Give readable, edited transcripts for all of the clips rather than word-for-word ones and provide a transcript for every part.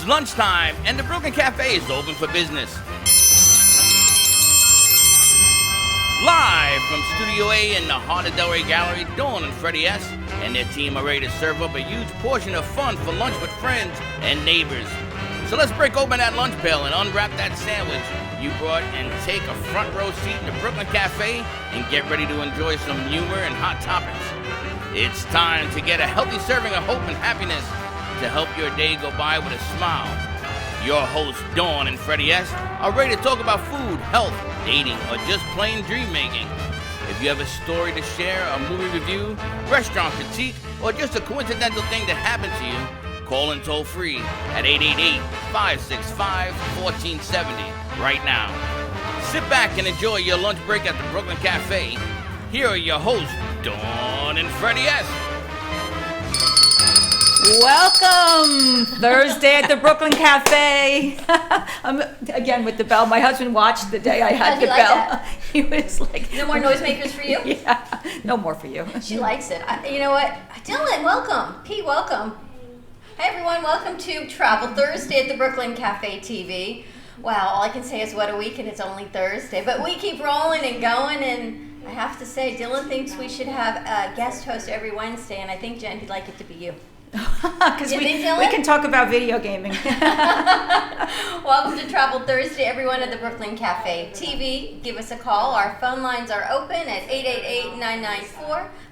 lunchtime, and the Brooklyn Cafe is open for business. Live from Studio A in the heart of Delray Gallery, Dawn and Freddie S. and their team are ready to serve up a huge portion of fun for lunch with friends and neighbors. So let's break open that lunch pail and unwrap that sandwich you brought and take a front row seat in the Brooklyn Cafe and get ready to enjoy some humor and hot topics. It's time to get a healthy serving of hope and happiness to help your day go by with a smile. Your hosts, Dawn and Freddie S., are ready to talk about food, health, dating, or just plain dream making. If you have a story to share, a movie review, restaurant critique, or just a coincidental thing that happened to you, call in toll free at 888-565-1470 right now. Sit back and enjoy your lunch break at the Brooklyn Cafe. Here are your hosts, Dawn and Freddie S. Welcome! Thursday at the Brooklyn Cafe. I'm again with the bell. My husband watched the day I had the bell. That? He was like, "No more noisemakers for you." Yeah, no more for you. She likes it. You know what, Dylan? Welcome. Pete, welcome. Hey everyone, welcome to Travel Thursday at the Brooklyn Cafe TV. Wow, all I can say is what a week, and it's only Thursday. But we keep rolling and going, and I have to say, Dylan thinks we should have a guest host every Wednesday, and I think, Jen, he'd like it to be you. Because we can talk about video gaming. Welcome to Travel Thursday, everyone at the Brooklyn Cafe TV. Give us a call. Our phone lines are open at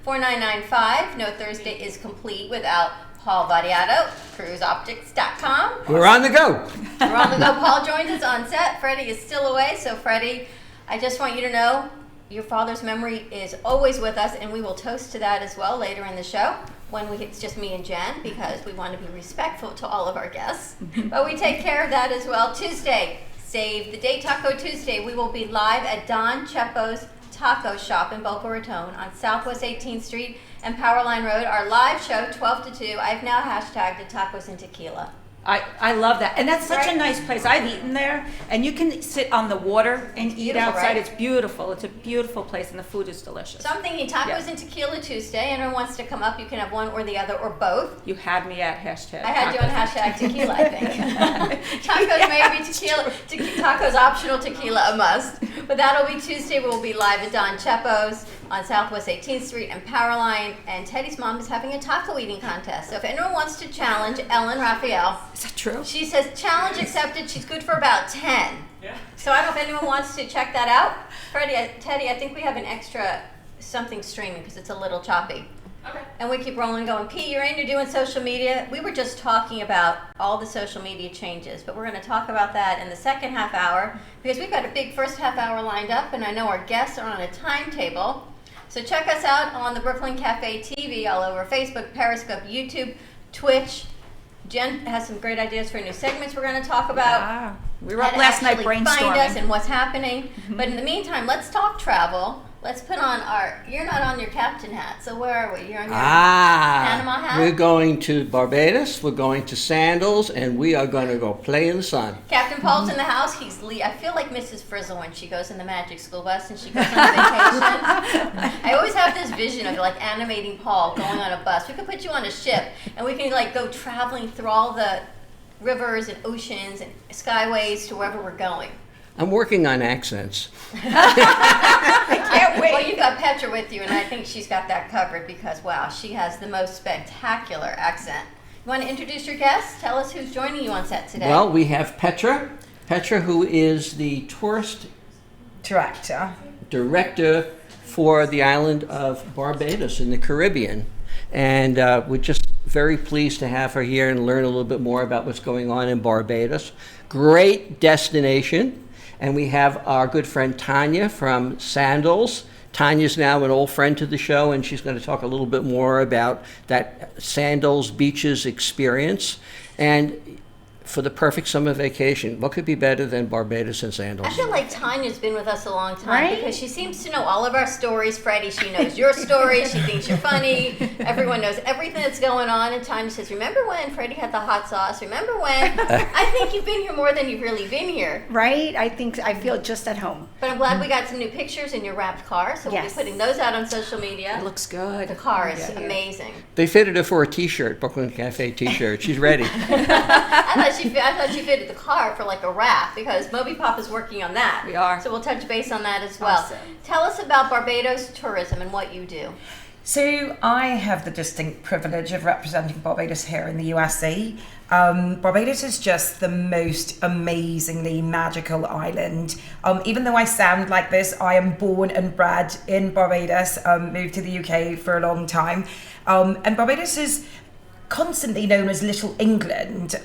888-994-4995. No Thursday is complete without Paul Vadiato, cruiseoptics.com. We're on the go. We're on the go. Paul joins us on set. Freddie is still away. So, Freddie, I just want you to know your father's memory is always with us, and we will toast to that as well later in the show when it's just me and Jen, because we want to be respectful to all of our guests. But we take care of that as well. Tuesday, save the date, Taco Tuesday. We will be live at Don Chepo's Taco Shop in Boca Raton on Southwest 18th Street and Powerline Road. Our live show, 12 to 2. I've now hashtagged it Tacos and Tequila. I love that. And that's such Right? a nice place. I've eaten there, and you can sit on the water and eat beautiful, outside. right? It's beautiful. It's a beautiful place, and the food is delicious. So I'm thinking Tacos Yeah. and Tequila Tuesday. Anyone wants to come up, you can have one or the other or both. You had me at hashtag. I had you on tacos. hashtag tequila, I think. Tacos maybe, tequila, tacos optional, tequila a must. But that'll be Tuesday. We'll be live at Don Chepo's on Southwest 18th Street and Powerline. And Teddy's mom is having a taco eating contest. So if anyone wants to challenge Ellen Raphael, Is that true? she says challenge accepted. She's good for about 10. Yeah. So I don't know if anyone wants to check that out. Teddy, I think we have an extra something streaming because it's a little choppy. Okay. And we keep rolling and going. Pete, you're in, you're doing social media. We were just talking about all the social media changes, but we're going to talk about that in the second half hour because we've got a big first half hour lined up, and I know our guests are on a timetable. So check us out on the Brooklyn Cafe TV all over Facebook, Periscope, YouTube, Twitch. Jen has some great ideas for new segments we're going to talk about. Ah, we were How up to last night actually find us brainstorming. and what's happening. But in the meantime, let's talk travel. Let's put on you're not on your captain hat, so where are we? You're on your Panama hat? We're going to Barbados, we're going to Sandals, and we are going to go play in the sun. Captain Paul's in the house. I feel like Mrs. Frizzle when she goes in the Magic School Bus and she goes on vacation. I always have this vision of like animating Paul going on a bus. We could put you on a ship and we can like go traveling through all the rivers and oceans and skyways to wherever we're going. I'm working on accents. I can't wait. Well, you've got Petra with you, and I think she's got that covered because, wow, she has the most spectacular accent. You want to introduce your guest? Tell us who's joining you on set today. Well, we have Petra, who is the tourist director for the island of Barbados in the Caribbean. And we're just very pleased to have her here and learn a little bit more about what's going on in Barbados. Great destination. And we have our good friend Tanya from Sandals. Tanya's now an old friend to the show, and she's going to talk a little bit more about that Sandals Beaches experience. And for the perfect summer vacation, what could be better than Barbados and Sandals? I feel like Tanya's been with us a long time Right? because she seems to know all of our stories. Freddie, she knows your story. She thinks you're funny. Everyone knows everything that's going on. And Tanya says, remember when Freddie had the hot sauce? Remember when? I think you've been here more than you've really been here. Right? I think I feel just at home. But I'm glad we got some new pictures in your wrapped car. So we'll Yes. be putting those out on social media. It looks good. The car is amazing. They fitted her for a t-shirt, Brooklyn Cafe t-shirt. She's ready. I thought I thought she fitted the car for like a raft because Moby Pop is working on that. We are. So we'll touch base on that as well. Awesome. Tell us about Barbados tourism and what you do. So I have the distinct privilege of representing Barbados here in the USA. Barbados is just the most amazingly magical island. Even though I sound like this, I am born and bred in Barbados, moved to the UK for a long time. And Barbados is constantly known as Little England.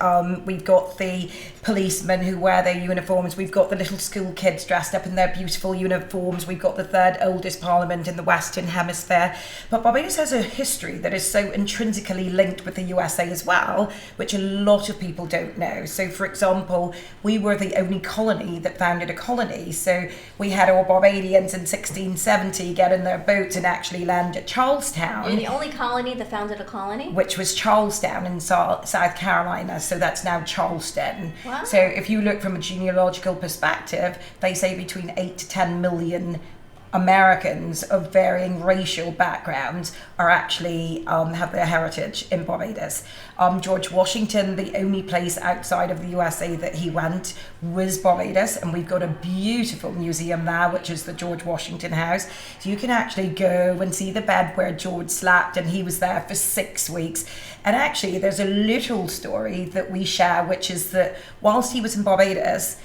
We've got the policemen who wear their uniforms. We've got the little school kids dressed up in their beautiful uniforms. We've got the third oldest parliament in the Western Hemisphere. But Barbados has a history that is so intrinsically linked with the USA as well, which a lot of people don't know. So, for example, we were the only colony that founded a colony. So we had our Barbadians in 1670 get in their boats and actually land at Charlestown. You're the only colony that founded a colony? Which was Charlestown in South Carolina, so that's now Charleston. Wow. So if you look from a genealogical perspective, they say between 8 to 10 million Americans of varying racial backgrounds are actually have their heritage in Barbados. George Washington, the only place outside of the USA that he went was Barbados, and we've got a beautiful museum there, which is the George Washington House. So you can actually go and see the bed where George slept, and he was there for 6 weeks. And actually, there's a little story that we share, which is that whilst he was in Barbados,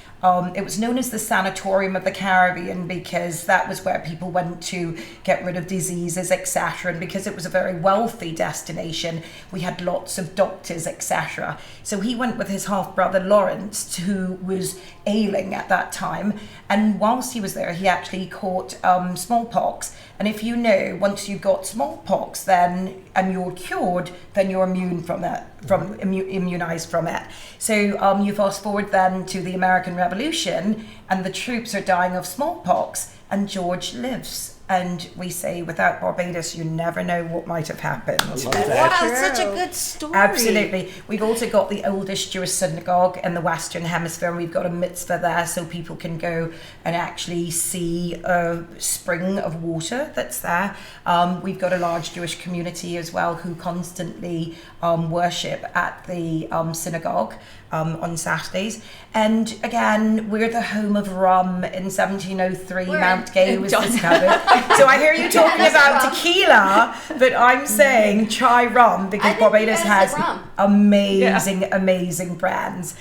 it was known as the Sanatorium of the Caribbean because that was where people went to get rid of diseases, etc. And because it was a very wealthy destination, we had lots of doctors, etc. So he went with his half-brother Lawrence, who was ailing at that time. And whilst he was there, he actually caught smallpox. And if you know, once you've got smallpox, then and you're cured, then you're immune from it, immunized from it. So you fast forward then to the American Revolution, and the troops are dying of smallpox, and George lives. And we say, without Barbados, you never know what might have happened. I love that. Wow, such a good story. Absolutely. We've also got the oldest Jewish synagogue in the Western Hemisphere, and we've got a mitzvah there so people can go and actually see a spring of water that's there. We've got a large Jewish community as well who constantly worship at the synagogue on Saturdays. And again, we're the home of rum. In 1703, Mount Gay was discovered. So I hear you talking about rum. tequila, but I'm saying try rum I because think Barbados you guys has like rum. amazing brands.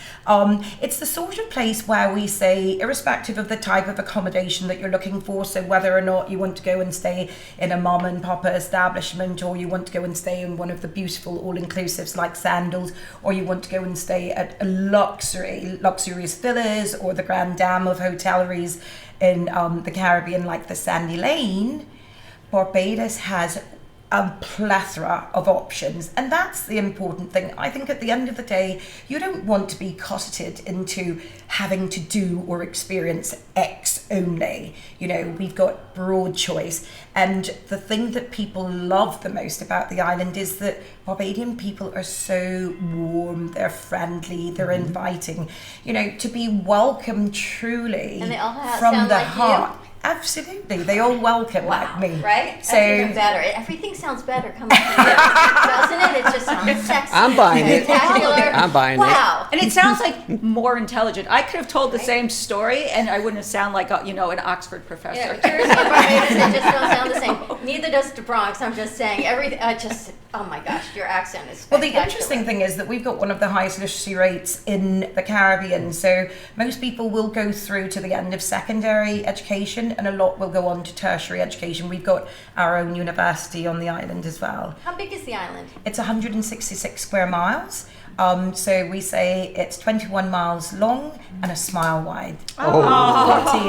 It's the sort of place where we say, irrespective of the type of accommodation that you're looking for, so whether or not you want to go and stay in a mom and papa establishment, or you want to go and stay in one of the beautiful all-inclusives like Sandals, or you want to go and stay at a luxurious villas or the Grand Dame of hoteleries in the Caribbean like the Sandy Lane, Barbados has a plethora of options, and that's the important thing. I think at the end of the day, you don't want to be cosseted into having to do or experience X only. You know, we've got broad choice, and the thing that people love the most about the island is that Barbadian people are so warm, they're friendly, they're inviting, you know, to be welcomed truly And they all from sound the like you? heart. Absolutely, they all welcome like me. Right? So That's even better. Everything sounds better coming from you, doesn't it? It just sounds sexy. I'm buying it. Spectacular. I'm buying it. Wow. And it sounds like more intelligent. I could have told the same story, and I wouldn't sound like an Oxford professor. Yeah, Jersey and Barbados, they just don't sound the same. Neither does the Bronx. I'm just saying. Everything. Oh my gosh, your accent is Well, spectacular. the interesting thing is that we've got one of the highest literacy rates in the Caribbean. So most people will go through to the end of secondary education, and a lot will go on to tertiary education. We've got our own university on the island as well. How big is the island? It's 166 square miles. So we say it's 21 miles long and a smile wide. 14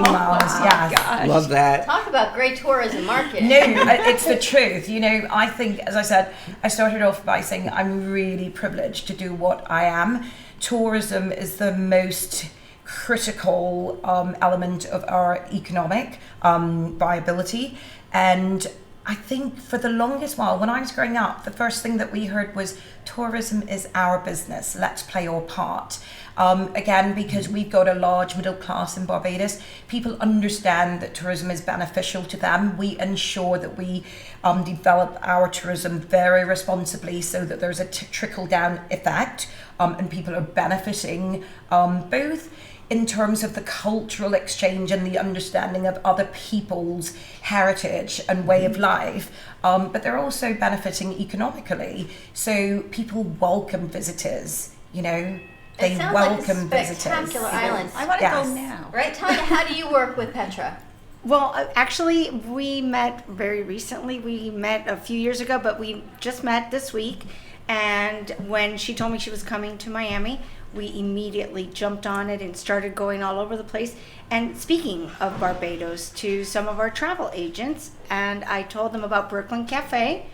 miles, yes. Love that. Talk about great tourism marketing. No, it's the truth. You know, I think, as I said, I started off by saying I'm really privileged to do what I am. Tourism is the most critical element of our economic viability. And I think for the longest while, when I was growing up, the first thing that we heard was tourism is our business. Let's play our part. Again, because we've got a large middle class in Barbados, people understand that tourism is beneficial to them. We ensure that we develop our tourism very responsibly so that there's a trickle-down effect. and people are benefiting both in terms of the cultural exchange and the understanding of other people's heritage and way of life, but they're also benefiting economically. So people welcome visitors, you know, they It sounds welcome like a visitors. spectacular island. I want to Yes. go now. Right, Tanya, how do you work with Petra? Well, actually, we met very recently. We met a few years ago, but we just met this week. And when she told me she was coming to Miami, we immediately jumped on it and started going all over the place. And speaking of Barbados, to some of our travel agents, and I told them about Brooklyn Cafe,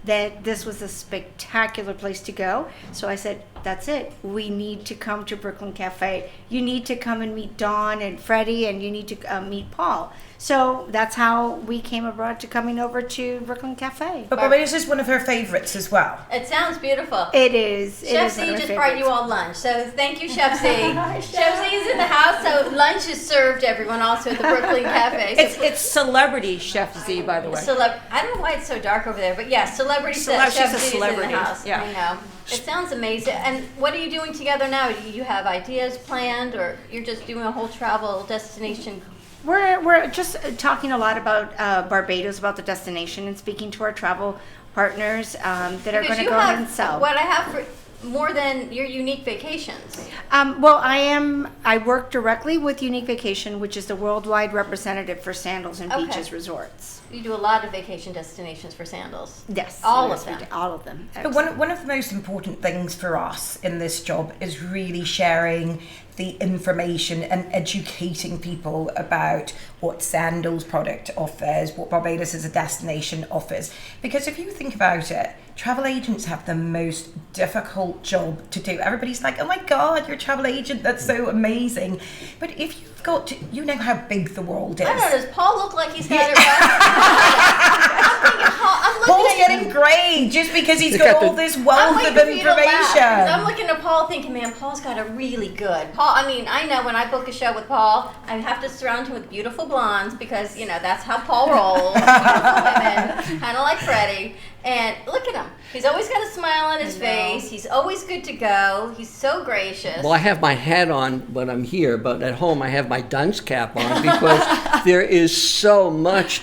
that this was a spectacular place to go. So I said, that's it. We need to come to Brooklyn Cafe. You need to come and meet Dawn and Freddie, and you need to meet Paul. So that's how we came abroad to coming over to Brooklyn Cafe. But Barbados is one of her favourites as well. It sounds beautiful. It is. Chef Z just brought you all lunch, so thank you, Chef Z. Chef Z is in the house, so lunch is served to everyone also at the Brooklyn Cafe. So It's celebrity Chef Z, by the way. I don't know why it's so dark over there, but yeah, celebrity She's Chef a Z is in celebrity, the house. yeah. I know. It sounds amazing. And what are you doing together now? Do you have ideas planned, or you're just doing a whole travel destination? We're just talking a lot about Barbados, about the destination, and speaking to our travel partners that are going to go ahead and sell. What I have for more than your Unique Vacations. Well, I work directly with Unique Vacation, which is the worldwide representative for Sandals and Okay. Beaches Resorts. You do a lot of vacation destinations for Sandals. Yes, All yes, of we them. do. All of them. But one of the most important things for us in this job is really sharing the information and educating people about what Sandals product offers, what Barbados as a destination offers. Because if you think about it, travel agents have the most difficult job to do. Everybody's like, oh my God, you're a travel agent, that's so amazing. But if you've got to, you know how big the world is. I don't know, does Paul look like he's got it right? I'm thinking, I'm looking Paul's at you. getting great just because he's got all this I'm wealth waiting of for you to laugh, 'cause I'm information. looking at Paul thinking, man, Paul's got it really good. Paul, I mean, I know when I book a show with Paul, I have to surround him with beautiful blondes because, you know, that's how Paul rolls. Beautiful women, kind of like Freddie. And look at him. He's always got a smile on his face. He's always good to go. He's so gracious. Well, I have my hat on when I'm here, but at home I have my dunce cap on because there is so much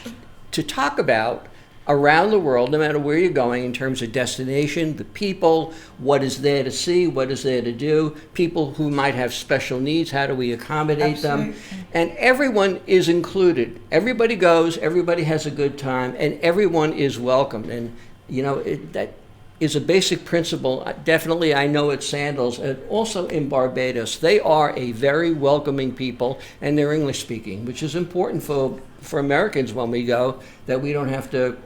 to talk about around the world, no matter where you're going, in terms of destination, the people, what is there to see, what is there to do, people who might have special needs, how do we accommodate them? And everyone is included. Everybody goes, everybody has a good time, and everyone is welcomed. And, you know, that is a basic principle. Definitely, I know at Sandals, and also in Barbados. They are a very welcoming people, and they're English speaking, which is important for Americans when we go, that we don't have to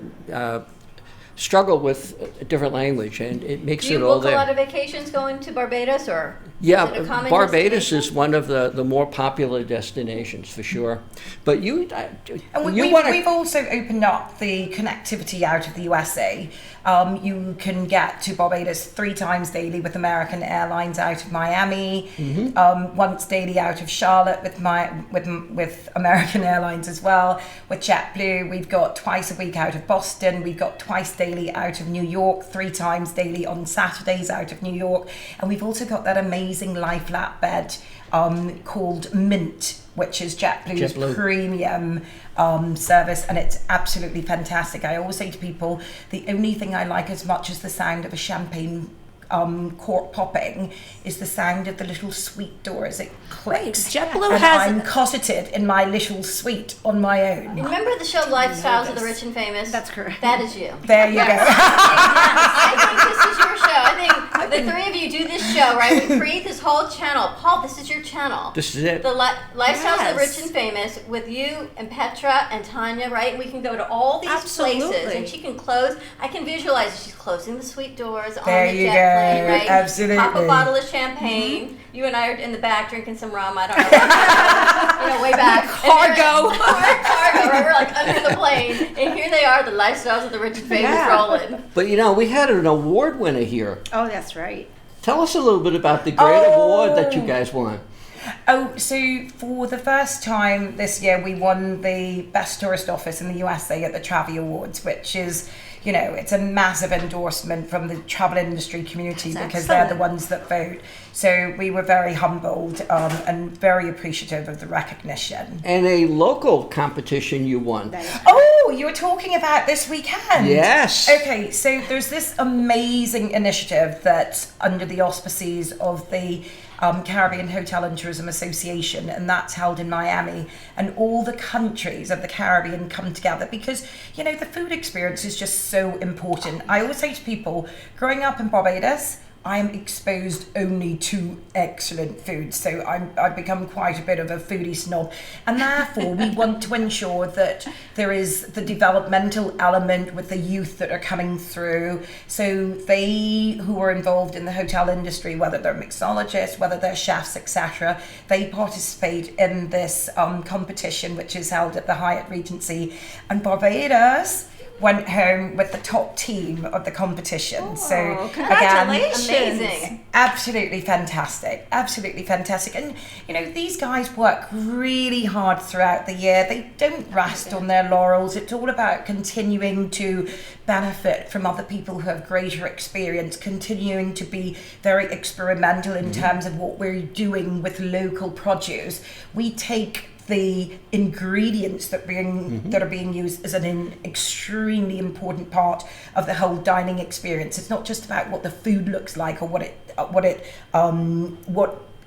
struggle with a different language, and it makes Do you it all book a there. lot of vacations going to Barbados, or Yeah, is it a common Barbados destination? is one of the more popular destinations for sure. But you And we've also opened up the connectivity out of the USA. You can get to Barbados 3 times daily with American Airlines out of Miami, once daily out of Charlotte with American Airlines as well. With JetBlue, we've got twice a week out of Boston. We've got twice daily out of New York, 3 times daily on Saturdays out of New York. And we've also got that amazing lie flatbed called Mint, which is JetBlue's premium service, and it's absolutely fantastic. I always say to people, the only thing I like as much as the sound of a champagne cork popping is the sound of the little suite door as it clicks. JetBlue and has- I'm cosseted in my little suite on my own. Remember the show Lifestyles of the Rich and Famous? That's correct. That is you. There you go. I think this is your show. I think the 3 of you do this show, right? We create this whole channel. Paul, this is your channel. This is it. The Lifestyles of the Yes. Rich and Famous with you and Petra and Tanya, right? And we can go to all these places, Absolutely. and she can close. I can visualize she's closing the suite doors on There the you jet go. plane, right? Absolutely. Pop a bottle of champagne. You and I are in the back drinking some rum. I don't know. Way back. Cargo. Cargo, right? We're like under the plane, and here they are, the Lifestyles of the Rich and Famous Yeah. rolling. But you know, we had an award winner here. Oh, that's right. Tell us a little bit about the great award that you guys won. Oh, so for the first time this year, we won the Best Tourist Office in the USA at the Travel Awards, which is, you know, it's a massive endorsement from the travel industry community because they're the ones that vote. So we were very humbled and very appreciative of the recognition. And a local competition you won. Oh, you were talking about this weekend? Yes. Okay, so there's this amazing initiative that's under the auspices of the Caribbean Hotel and Tourism Association, and that's held in Miami, and all the countries of the Caribbean come together because, you know, the food experience is just so important. I always say to people, growing up in Barbados, I'm exposed only to excellent food, so I've become quite a bit of a foodie snob, and therefore we want to ensure that there is the developmental element with the youth that are coming through, so they who are involved in the hotel industry, whether they're mixologists, whether they're chefs, etc., they participate in this competition which is held at the Hyatt Regency, and Barbados went home with the top team of the competition. Oh, so congratulations. again, Amazing. absolutely fantastic. And you know, these guys work really hard throughout the year. They don't rest on their laurels. It's all about continuing to benefit from other people who have greater experience, continuing to be very experimental in terms of what we're doing with local produce. We take the ingredients that are being used as an extremely important part of the whole dining experience. It's not just about what the food looks like or what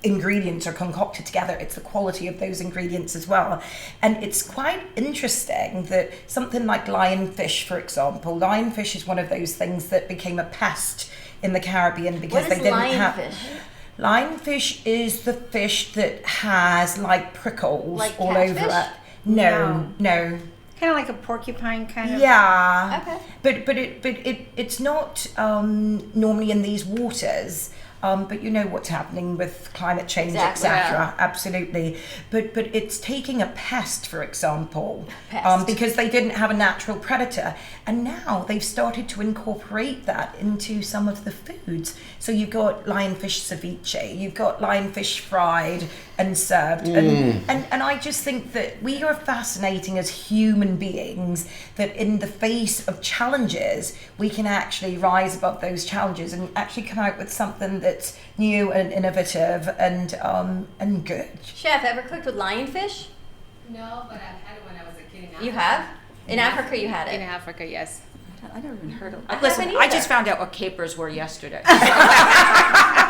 ingredients are concocted together. It's the quality of those ingredients as well. And it's quite interesting that something like lionfish, for example, lionfish is one of those things that became a pest in the Caribbean because What they is didn't lionfish? have. Lionfish is the fish that has like prickles Like all catfish? over it. No. Kind of like a porcupine kind of. Yeah. Okay. But it's not normally in these waters. But you know what's happening with climate change, Exactly. etc. Absolutely. But it's taking a pest, for example, Pest. because they didn't have a natural predator, and now they've started to incorporate that into some of the foods. So you've got lionfish ceviche, you've got lionfish fried and served, and I just think that we are fascinating as human beings. That in the face of challenges, we can actually rise above those challenges and actually come out with something that's new and innovative and good. Chef, ever cooked with lionfish? No, but I've had it when I was a kid in Africa. You have? In Africa you had In it. Africa, yes. I never even heard of I it. Listen, haven't I either. just found out what capers were yesterday.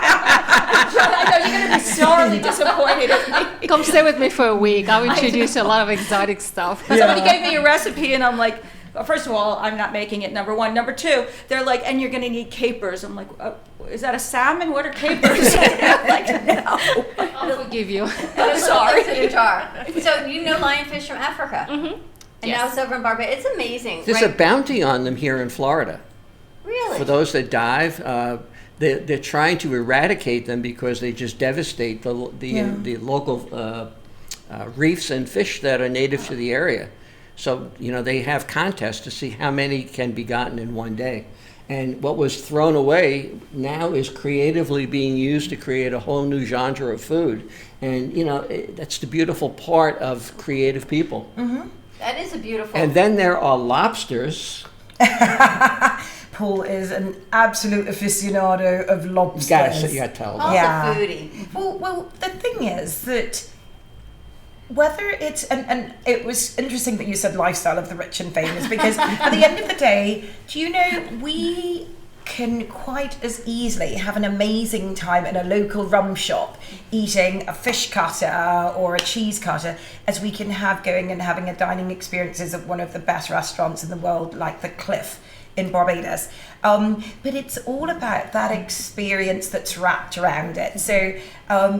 I know you're going to be sorely disappointed at me. Come stay with me for a week. I'll introduce you a lot of exotic stuff. Somebody gave me a recipe and I'm like, well, first of all, I'm not making it, number one. Number two, they're like, and you're going to need capers. I'm like, is that a salmon? What are capers? I'm like, no. I'll forgive you. I'm sorry. In a jar. So you know lionfish from Africa. Mm-hmm. And now Yes. it's over in Barbados. It's amazing. There's a bounty on them here in Florida. Really? For those that dive, they're trying to eradicate them because they just devastate the local reefs and fish that are native to the area. So, you know, they have contests to see how many can be gotten in one day. And what was thrown away now is creatively being used to create a whole new genre of food. And, you know, that's the beautiful part of creative people. Mm-hmm. That is a beautiful. And then there are lobsters. Paul is an absolute aficionado of lobsters. You gotta tell them. Paul's Yeah. a foodie. Well, the thing is that whether it's and it was interesting that you said lifestyle of the rich and famous because at the end of the day, do you know we can quite as easily have an amazing time in a local rum shop eating a fish cutter or a cheese cutter as we can have going and having a dining experiences at one of the best restaurants in the world like the Cliff in Barbados. But it's all about that experience that's wrapped around it. So,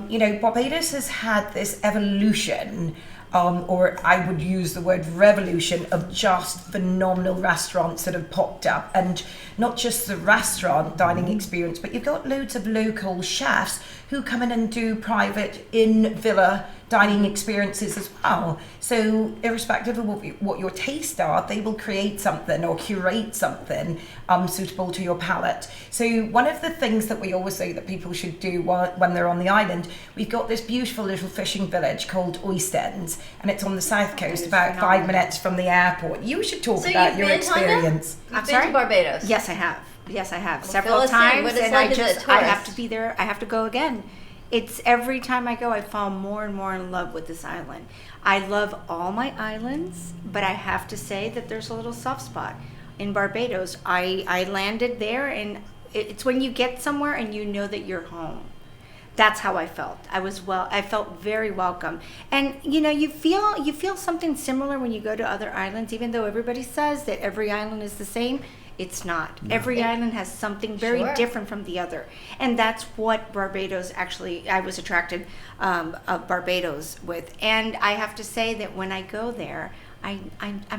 you know, Barbados has had this evolution or I would use the word revolution, of just phenomenal restaurants that have popped up. And not just the restaurant dining experience, but you've got loads of local chefs who come in and do private in-villa dining experiences as well. So irrespective of what your tastes are, they will create something or curate something suitable to your palate. So one of the things that we always say that people should do when they're on the island, we've got this beautiful little fishing village called Oistens, and it's on the south coast, about 5 minutes from the airport. You should talk about your experience. You've been to Barbados. Yes, I have. Yes, I have. Well, Several fill us in. times, What it's and like as a I have tourist. to be there. I have to go again. It's every time I go, I fall more and more in love with this island. I love all my islands, but I have to say that there's a little soft spot in Barbados. I landed there, and it's when you get somewhere and you know that you're home. That's how I felt. I felt very welcome. And you feel something similar when you go to other islands, even though everybody says that every island is the same. It's not. Every island has something very different from the other. And that's what Barbados actually, I was attracted of Barbados with. And I have to say that when I go there, I'm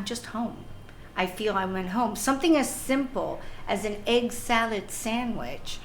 just home. I feel I'm at home. Something as simple as an egg salad sandwich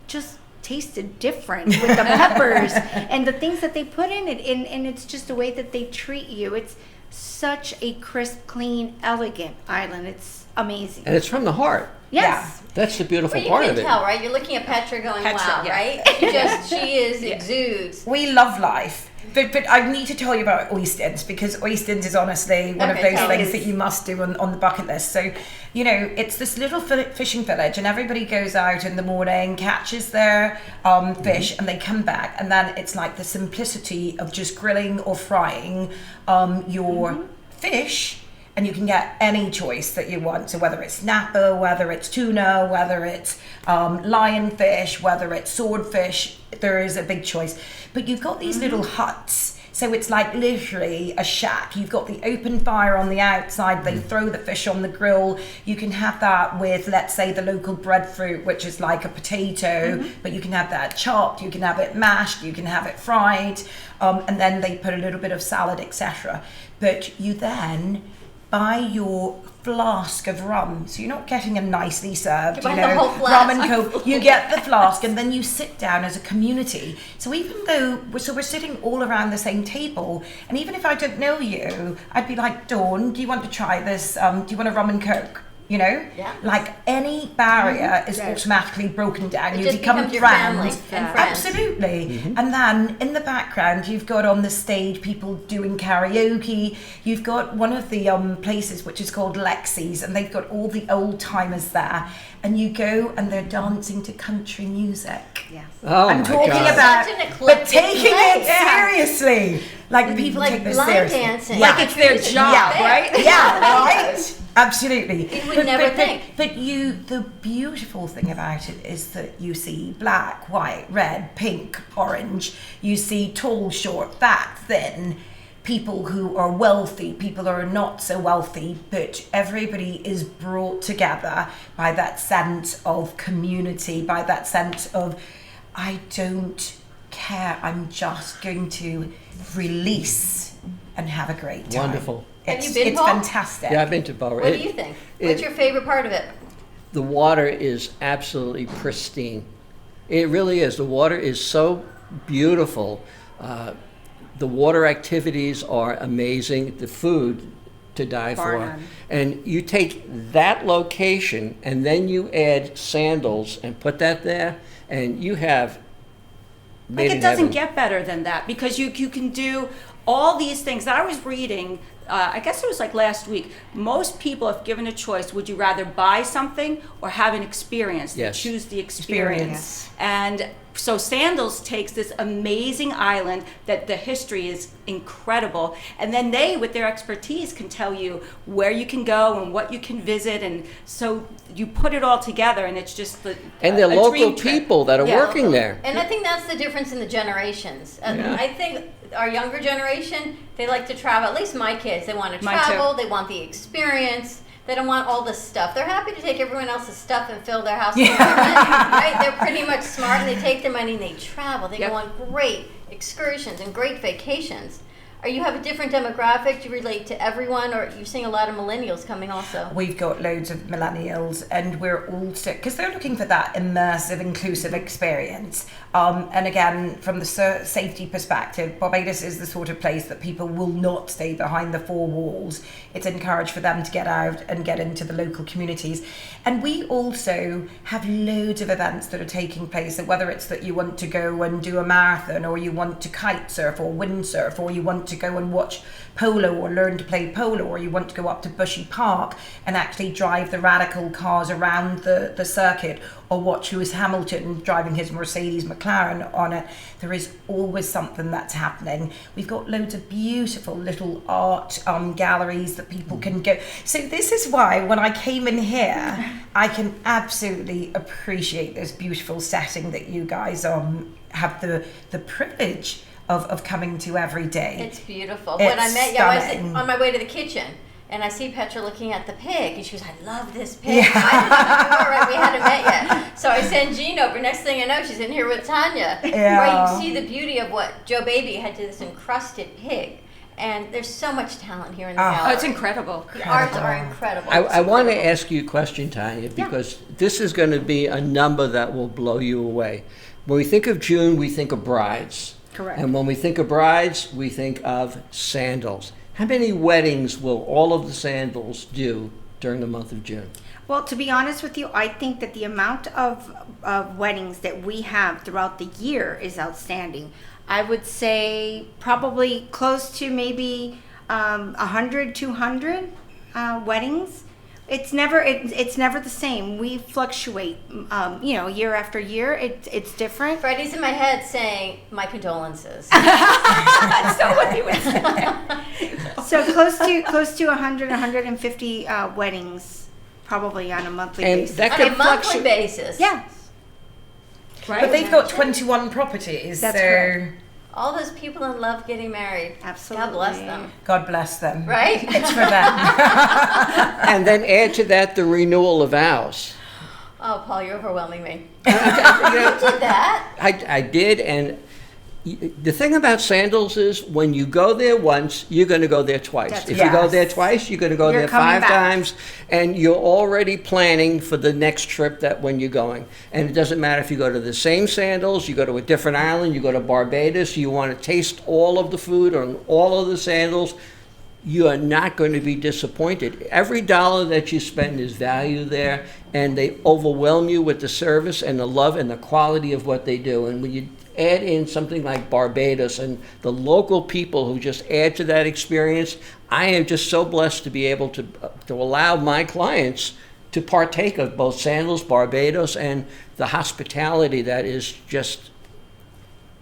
just tasted different with the peppers and the things that they put in it. And it's just the way that they treat you. It's such a crisp, clean, elegant island. It's amazing. And it's from the heart. Yes. That's the beautiful Well, you part can of it. tell, right? You're looking at Petra going, Petra, wow, yeah. right? She exudes. We love life. But I need to tell you about Oistens, because Oistens is honestly one of Okay, those tell things us. that you must do on the bucket list. So, it's this little fishing village, and everybody goes out in the morning, catches their fish, and they come back. And then it's like the simplicity of just grilling or frying your fish. And you can get any choice that you want. So whether it's snapper, whether it's tuna, whether it's lionfish, whether it's swordfish, there is a big choice. But you've got these little huts. So it's like literally a shack. You've got the open fire on the outside. They throw the fish on the grill. You can have that with, let's say, the local breadfruit, which is like a potato, but you can have that chopped, you can have it mashed, you can have it fried, and then they put a little bit of salad, etc. But you then buy your flask of rum, so you're not getting a nicely served, You buy the whole rum flask. and coke. You get the flask, and then you sit down as a community. So even though we're sitting all around the same table, and even if I don't know you, I'd be like, Dawn, do you want to try this? Do you want a rum and coke? Yeah. Like any barrier is automatically broken down. It You just become becomes your friends. family and friends. Absolutely. And then in the background, you've got on the stage people doing karaoke. You've got one of the places which is called Lexi's, and they've got all the old timers there. And you go and they're dancing to country music. Yes. Oh I'm my talking God. about, Such an but eclectic taking place. it seriously. Like people Like take this line seriously. dancing. Yeah. Like it's their Country job, music. right? Yeah, right? Absolutely. You would never think. But the beautiful thing about it is that you see black, white, red, pink, orange. You see tall, short, fat, thin, people who are wealthy, people who are not so wealthy, but everybody is brought together by that sense of community, by that sense of, I don't care, I'm just going to release and have a great time. Wonderful. Have It's, you been, it's Paul? fantastic. Yeah, I've been to Bahrain. What do you think? What's your favorite part of it? The water is absolutely pristine. It really is. The water is so beautiful. The water activities are amazing. The food to die Bar for. none. And you take that location and then you add sandals and put that there, and you have made Like in it doesn't heaven. get better than that, because you can do all these things that I was reading. I guess it was like last week. Most people, if given a choice, would you rather buy something or have an experience? They Yes. choose the experience. Experience. And so Sandals takes this amazing island that the history is incredible, and then they, with their expertise, can tell you where you can go and what you can visit, and so you put it all together, and it's just And they're a local dream trip. people that are Yeah. working there. And I think that's the difference in the generations. Yeah. I think our younger generation, they like to travel. At least my kids, they want to Mine too. travel. They want the experience. They don't want all this stuff. They're happy to take everyone else's stuff and fill their house with their money, right? They're pretty much smart, and they take their money and they travel. They Yep. go on great excursions and great vacations. Are you have a different demographic? Do you relate to everyone, or you're seeing a lot of millennials coming also? We've got loads of millennials, and we're also, because they're looking for that immersive, inclusive experience. And again, from the safety perspective, Barbados is the sort of place that people will not stay behind the four walls. It's encouraged for them to get out and get into the local communities. And we also have loads of events that are taking place, so whether it's that you want to go and do a marathon, or you want to kite surf or windsurf, or you want to go and watch polo or learn to play polo, or you want to go up to Bushy Park and actually drive the radical cars around the circuit, or watch Lewis Hamilton driving his Mercedes McLaren on it. There is always something that's happening. We've got loads of beautiful little art galleries that people can go. So this is why when I came in here, I can absolutely appreciate this beautiful setting that you guys have the privilege of coming to every day. It's beautiful. It's when I met you, I was stunning. on my way to the kitchen, and I see Petra looking at the pig, and she goes, "I love this pig." Yeah. I didn't know you were right. We hadn't met yet. So I send Jean over. Next thing I know, she's in here with Tanya. Yeah. Where you can see the beauty of what Joe Baby had to this encrusted pig. And there's so much talent here in the Oh, gallery. it's incredible. The arts are incredible. I It's want to incredible. ask you a question, Tanya, because this is going to be a number that will blow you away. When we think of June, we think of brides. Correct. And when we think of brides, we think of sandals. How many weddings will all of the sandals do during the month of June? Well, to be honest with you, I think that the amount of weddings that we have throughout the year is outstanding. I would say probably close to maybe 100, 200 weddings. It's never the same. We fluctuate, year after year. It's different. Freddie's in my head saying, "My condolences." That's not what he would say. So close to 100, 150 weddings, probably on a monthly And basis. that On could a monthly basis. Yeah. Right? But they've got 21 properties, That's so correct. All those people in love getting married. Absolutely. God bless them. God bless them. Right? It's for them. And then add to that the renewal of vows. Oh, Paul, you're overwhelming me. You know, You did that. I did, and the thing about sandals is when you go there once, you're going to go there twice. That's If you go yes. there twice, you're going to go You're there coming 5 back. times, and you're already planning for the next trip that when you're going. And it doesn't matter if you go to the same sandals, you go to a different island, you go to Barbados, you want to taste all of the food on all of the sandals, you are not going to be disappointed. Every dollar that you spend is value there, and they overwhelm you with the service and the love and the quality of what they do. And when you add in something like Barbados and the local people who just add to that experience, I am just so blessed to be able to allow my clients to partake of both Sandals, Barbados, and the hospitality that is just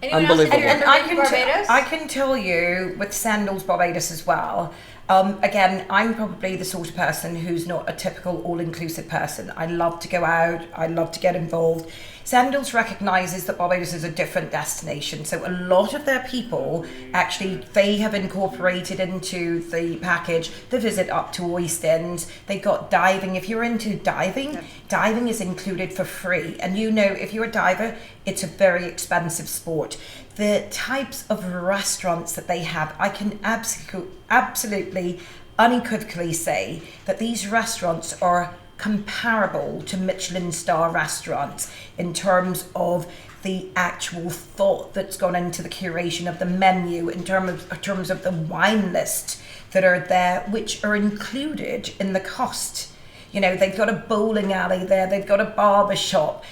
Anyone Unbelievable. else And ever been to Barbados? I can tell you with Sandals Barbados as well. Again, I'm probably the sort of person who's not a typical all-inclusive person. I love to go out. I love to get involved. Sandals recognises that Barbados is a different destination. So a lot of their people, actually, they have incorporated into the package the visit up to Oistins. They've got diving. If you're into diving, diving is included for free. And you know, if you're a diver, it's a very expensive sport. The types of restaurants that they have, I can absolutely unequivocally say that these restaurants are comparable to Michelin star restaurants in terms of the actual thought that's gone into the curation of the menu, in terms of the wine list that are there, which are included in the cost. You know, they've got a bowling alley there, they've got a barber shop.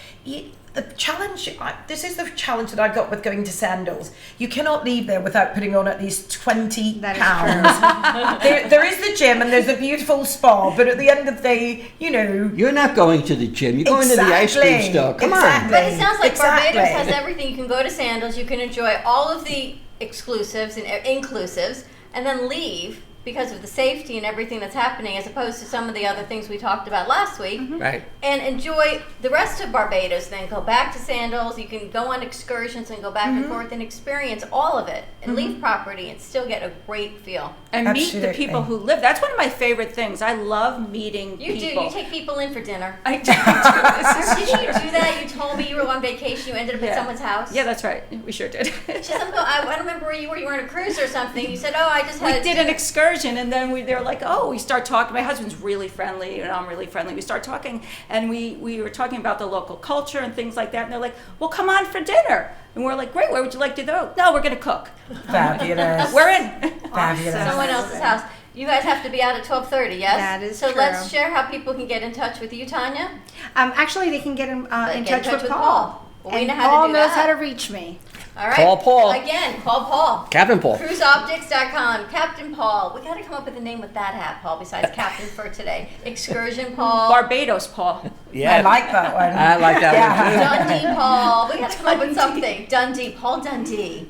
The challenge, this is the challenge that I got with going to Sandals. You cannot leave there without putting on at least 20 That is pounds. there is the gym and there's a beautiful spa, but at the end of the day, you know. You're not going to the gym. You're going to the ice cream Exactly. store. Come Exactly. But it sounds like Exactly. Barbados has everything. You can go to Sandals, you can enjoy all of the exclusives and inclusives, and then leave because of the safety and everything that's happening, as opposed to some of the other things we talked about last week. Right. And enjoy the rest of Barbados. Then go back to Sandals. You can go on excursions and go back and forth and experience all of it, and leave property and still get a great feel. And meet the Absolutely. people who live. That's one of my favorite things. I love meeting You people. do. You take people in for dinner. I do. This is Did you do that? You told me you were on vacation. You ended up at someone's house. Yeah, that's right. We sure did. I don't remember where you were. You were on a cruise or something. You said, "Oh, I just We had." did an excursion, and then they were like, "Oh," we start talking. My husband's really friendly, and I'm really friendly. We start talking, and we were talking about the local culture and things like that. And they're like, "Well, come on for dinner." And we're like, "Great. Where would you like to go?" "No, we're going to cook." Fabulous. We're in. Fabulous. Someone else's house. You guys have to be out at 12:30, yes? That is so true. let's share how people can get in touch with you, Tanya. Actually, they can get in Get touch with Paul. Well, we And know how Paul to do knows that. how to reach me. All right. Call Paul. Again, call Paul. Captain Paul. Cruiseoptics.com. Captain Paul. We got to come up with a name with that hat, Paul, besides Captain for today. Excursion Paul. Barbados, Paul. Yeah. I like that one. I like that one too. Dundee Paul. We got to come up with something. Dundee. Paul Dundee.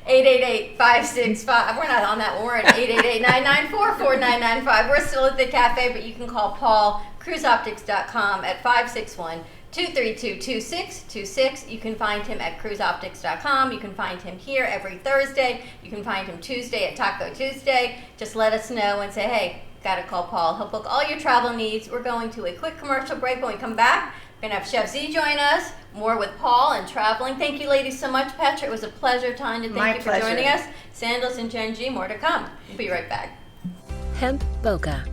888-565. We're not on that one. We're at 888-994-4995. We're still at the cafe, but you can call Paul, cruiseoptics.com, at 561-232-2626. You can find him at cruiseoptics.com. You can find him here every Thursday. You can find him Tuesday at Taco Tuesday. Just let us know and say, hey, got to call Paul. He'll book all your travel needs. We're going to a quick commercial break. When we come back, we're going to have Chef Z join us. More with Paul and traveling. Thank you, ladies, so much. Petra, it was a pleasure. Tanya, thank My you for pleasure. joining us. Sandals and Gen G, more to come. We'll be right back. Hemp Boca.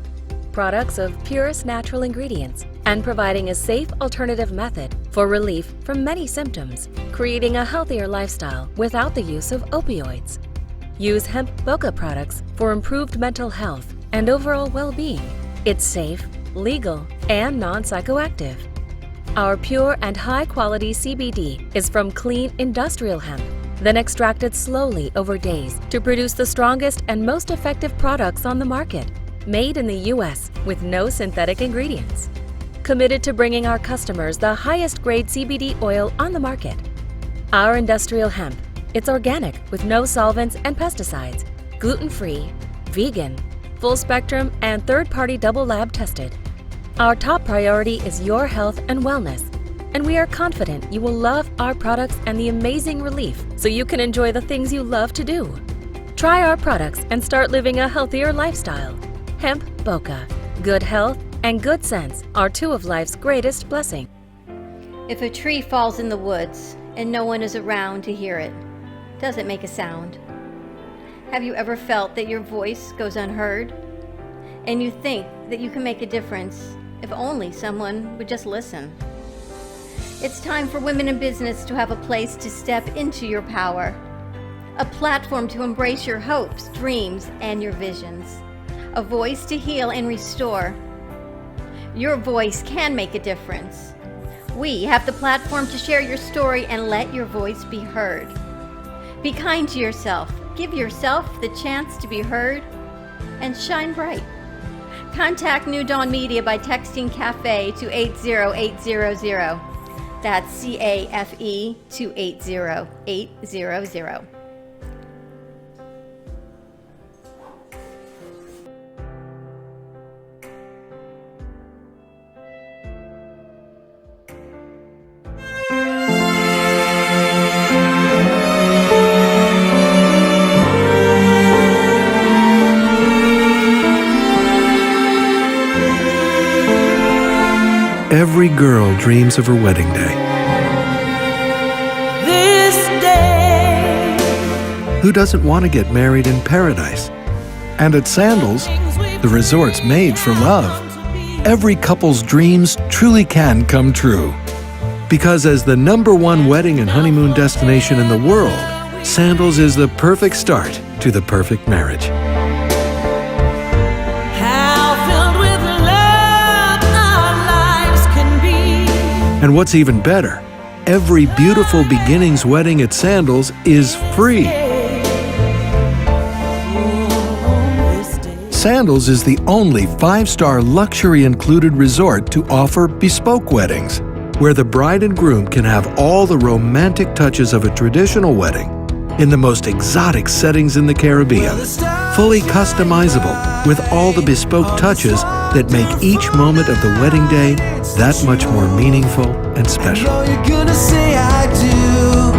Products of purest natural ingredients and providing a safe alternative method for relief from many symptoms, creating a healthier lifestyle without the use of opioids. Use Hemp Boca products for improved mental health and overall well-being. It's safe, legal, and non-psychoactive. Our pure and high-quality CBD is from clean industrial hemp, then extracted slowly over days to produce the strongest and most effective products on the market, made in the U.S. with no synthetic ingredients. Committed to bringing our customers the highest grade CBD oil on the market. Our industrial hemp, it's organic with no solvents and pesticides, gluten-free, vegan, full spectrum, and third-party double lab tested. Our top priority is your health and wellness, and we are confident you will love our products and the amazing relief so you can enjoy the things you love to do. Try our products and start living a healthier lifestyle. Hemp Boca. Good health and good sense are two of life's greatest blessings. If a tree falls in the woods and no one is around to hear it, does it make a sound? Have you ever felt that your voice goes unheard? And you think that you can make a difference if only someone would just listen? It's time for women in business to have a place to step into your power, a platform to embrace your hopes, dreams, and your visions, a voice to heal and restore. Your voice can make a difference. We have the platform to share your story and let your voice be heard. Be kind to yourself, give yourself the chance to be heard, and shine bright. Contact New Dawn Media by texting CAFE to 80800. That's CAFE to 80800. Every girl dreams of her wedding day. This day. Who doesn't want to get married in paradise? And at Sandals, the resort's made for love. Every couple's dreams truly can come true. Because as the #1 wedding and honeymoon destination in the world, Sandals is the perfect start to the perfect marriage. How filled with love our lives can be. And what's even better, every beautiful beginnings wedding at Sandals is free. Sandals is the only 5-star luxury included resort to offer bespoke weddings, where the bride and groom can have all the romantic touches of a traditional wedding, in the most exotic settings in the Caribbean. Fully customizable with all the bespoke touches that make each moment of the wedding day that much more meaningful and special. You're gonna say I do,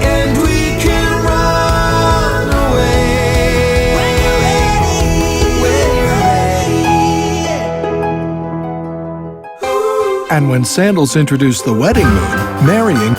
and we can run away when you're ready. And when Sandals introduced the wedding moon, marrying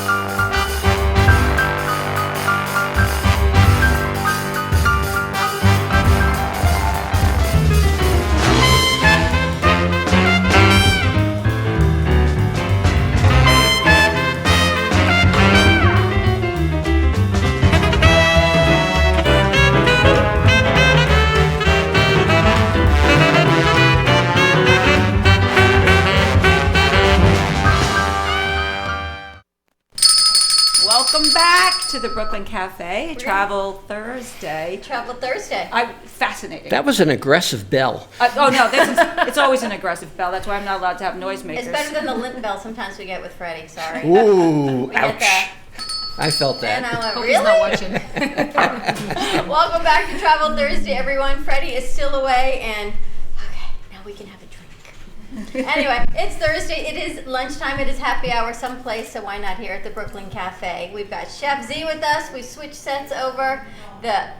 Welcome back to the Brooklyn Cafe, Travel Thursday. Travel Thursday. Fascinating. That was an aggressive bell. Oh no, it's always an aggressive bell. That's why I'm not allowed to have noisemakers. It's better than the lint bell sometimes we get with Freddie. Sorry. Ooh, We get ouch. that. I felt And that. I went, Hope really? he's not watching. Welcome back to Travel Thursday, everyone. Freddie is still away, and okay, now we can have a drink. Anyway, it's Thursday. It is lunchtime. It is happy hour someplace, so why not here at the Brooklyn Cafe? We've got Chef Z with us. We switched sets over.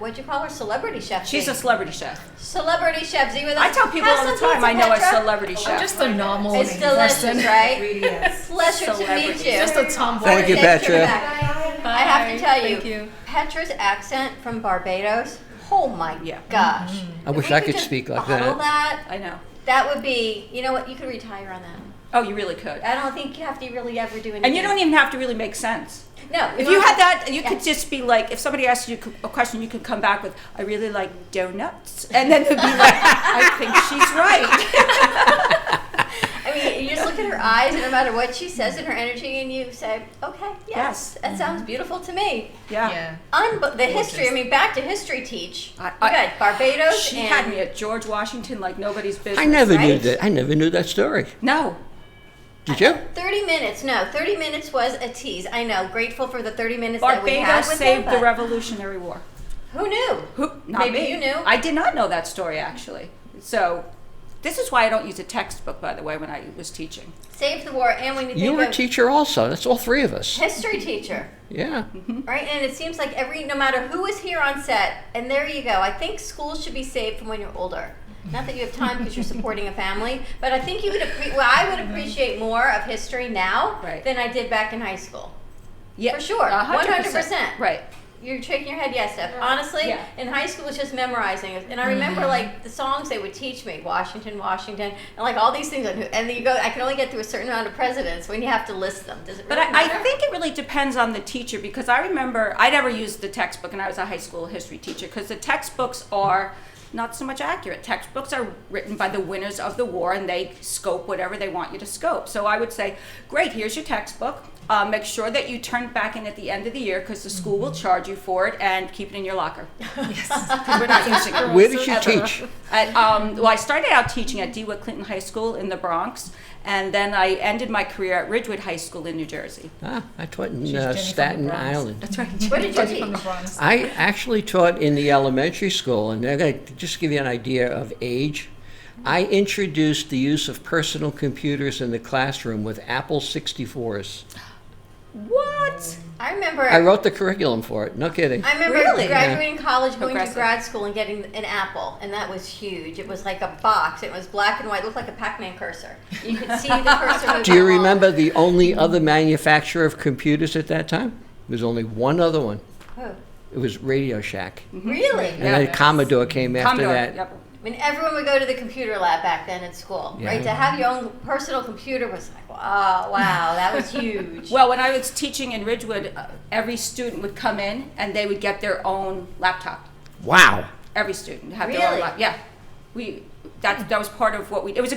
What'd you call her? Celebrity Chef Z. She's a celebrity chef. Celebrity Chef Z with us. I tell people Have all the some time I pizza, know a Petra. celebrity chef. Just a normal It's delicious, person. right? Really is. Pleasure to meet Celebrity. you. Just a tomboy. Thank you, Thanks for Petra. coming back. I have to tell you, Thank you. Petra's accent from Barbados. Oh my gosh! I If wish we I could just speak like bottle that. I know. That would be, you know what? You could retire on that. Oh, you really could. I don't think you have to really ever do anything. And you don't even have to really make sense. No. If you had that, you could just be like, if somebody asked you a question, you could come back with, I really like donuts. And then it would be like, I think she's right. I mean, you just look at her eyes, and no matter what she says and her energy, and you say, okay, yes, that sounds beautiful to me. Yeah. The history, I mean, back to history teach. I- You got Barbados She and had me at George Washington like nobody's business. I never knew right? that. I never knew that story. No. Did you? 30 minutes. No, 30 minutes was a tease. I know. Grateful for the 30 minutes that we had Barbados with saved him, the but Revolutionary War. who knew? Not Maybe me. you knew. I did not know that story, actually. So, this is why I don't use a textbook, by the way, when I was teaching. Saved the war, and when you think You were a of teacher also. That's all three of us. history teacher, Yeah. right? And it seems like no matter who is here on set, and there you go. I think schools should be saved from when you're older. Not that you have time because you're supporting a family, but I think you would. I would appreciate more of history now Right. than I did back in high school. Yeah, For sure, 100%. Right. You're shaking your head, yes, Steph. Honestly, Yeah. in high school, it was just memorizing it. And I remember, like, the songs they would teach me, Washington, Washington, and, like, all these things. And then you go, I can only get through a certain amount of presidents when you have to list them. Does it But really I matter? think it really depends on the teacher, because I remember I never used the textbook, and I was a high school history teacher, because the textbooks are not so much accurate. Textbooks are written by the winners of the war, and they scope whatever they want you to scope. So I would say, great, here's your textbook. Make sure that you turn it back in at the end of the year, because the school will charge you for it, and keep it in your locker. Yes. We're not using it. Where did you teach? Well, I started out teaching at DeWitt Clinton High School in the Bronx, and then I ended my career at Ridgewood High School in New Jersey. Ah, I taught in Jenny from the Staten Bronx. Island. That's right. What did you From the teach? Bronx. I actually taught in the elementary school, and I'm going to just give you an idea of age. I introduced the use of personal computers in the classroom with Apple 64s. What? I remember. I wrote the curriculum for it. No kidding. I remember Really? graduating college, going Progressive. to grad school, and getting an Apple, and that was huge. It was like a box. It was black and white. It looked like a Pac-Man cursor. You could see the cursor move Do you along. remember the only other manufacturer of computers at that time? There's only one other one. Who? It was Radio Shack. Really? And then Commodore came after Commodore, that. yep. I mean, everyone would go to the computer lab back then at school, Yeah. right? To have your own personal computer was like, wow, that was huge. Well, when I was teaching in Ridgewood, every student would come in and they would get their own laptop. Wow. Every student have their own Really? laptop. Yeah, that was part of what we. It's a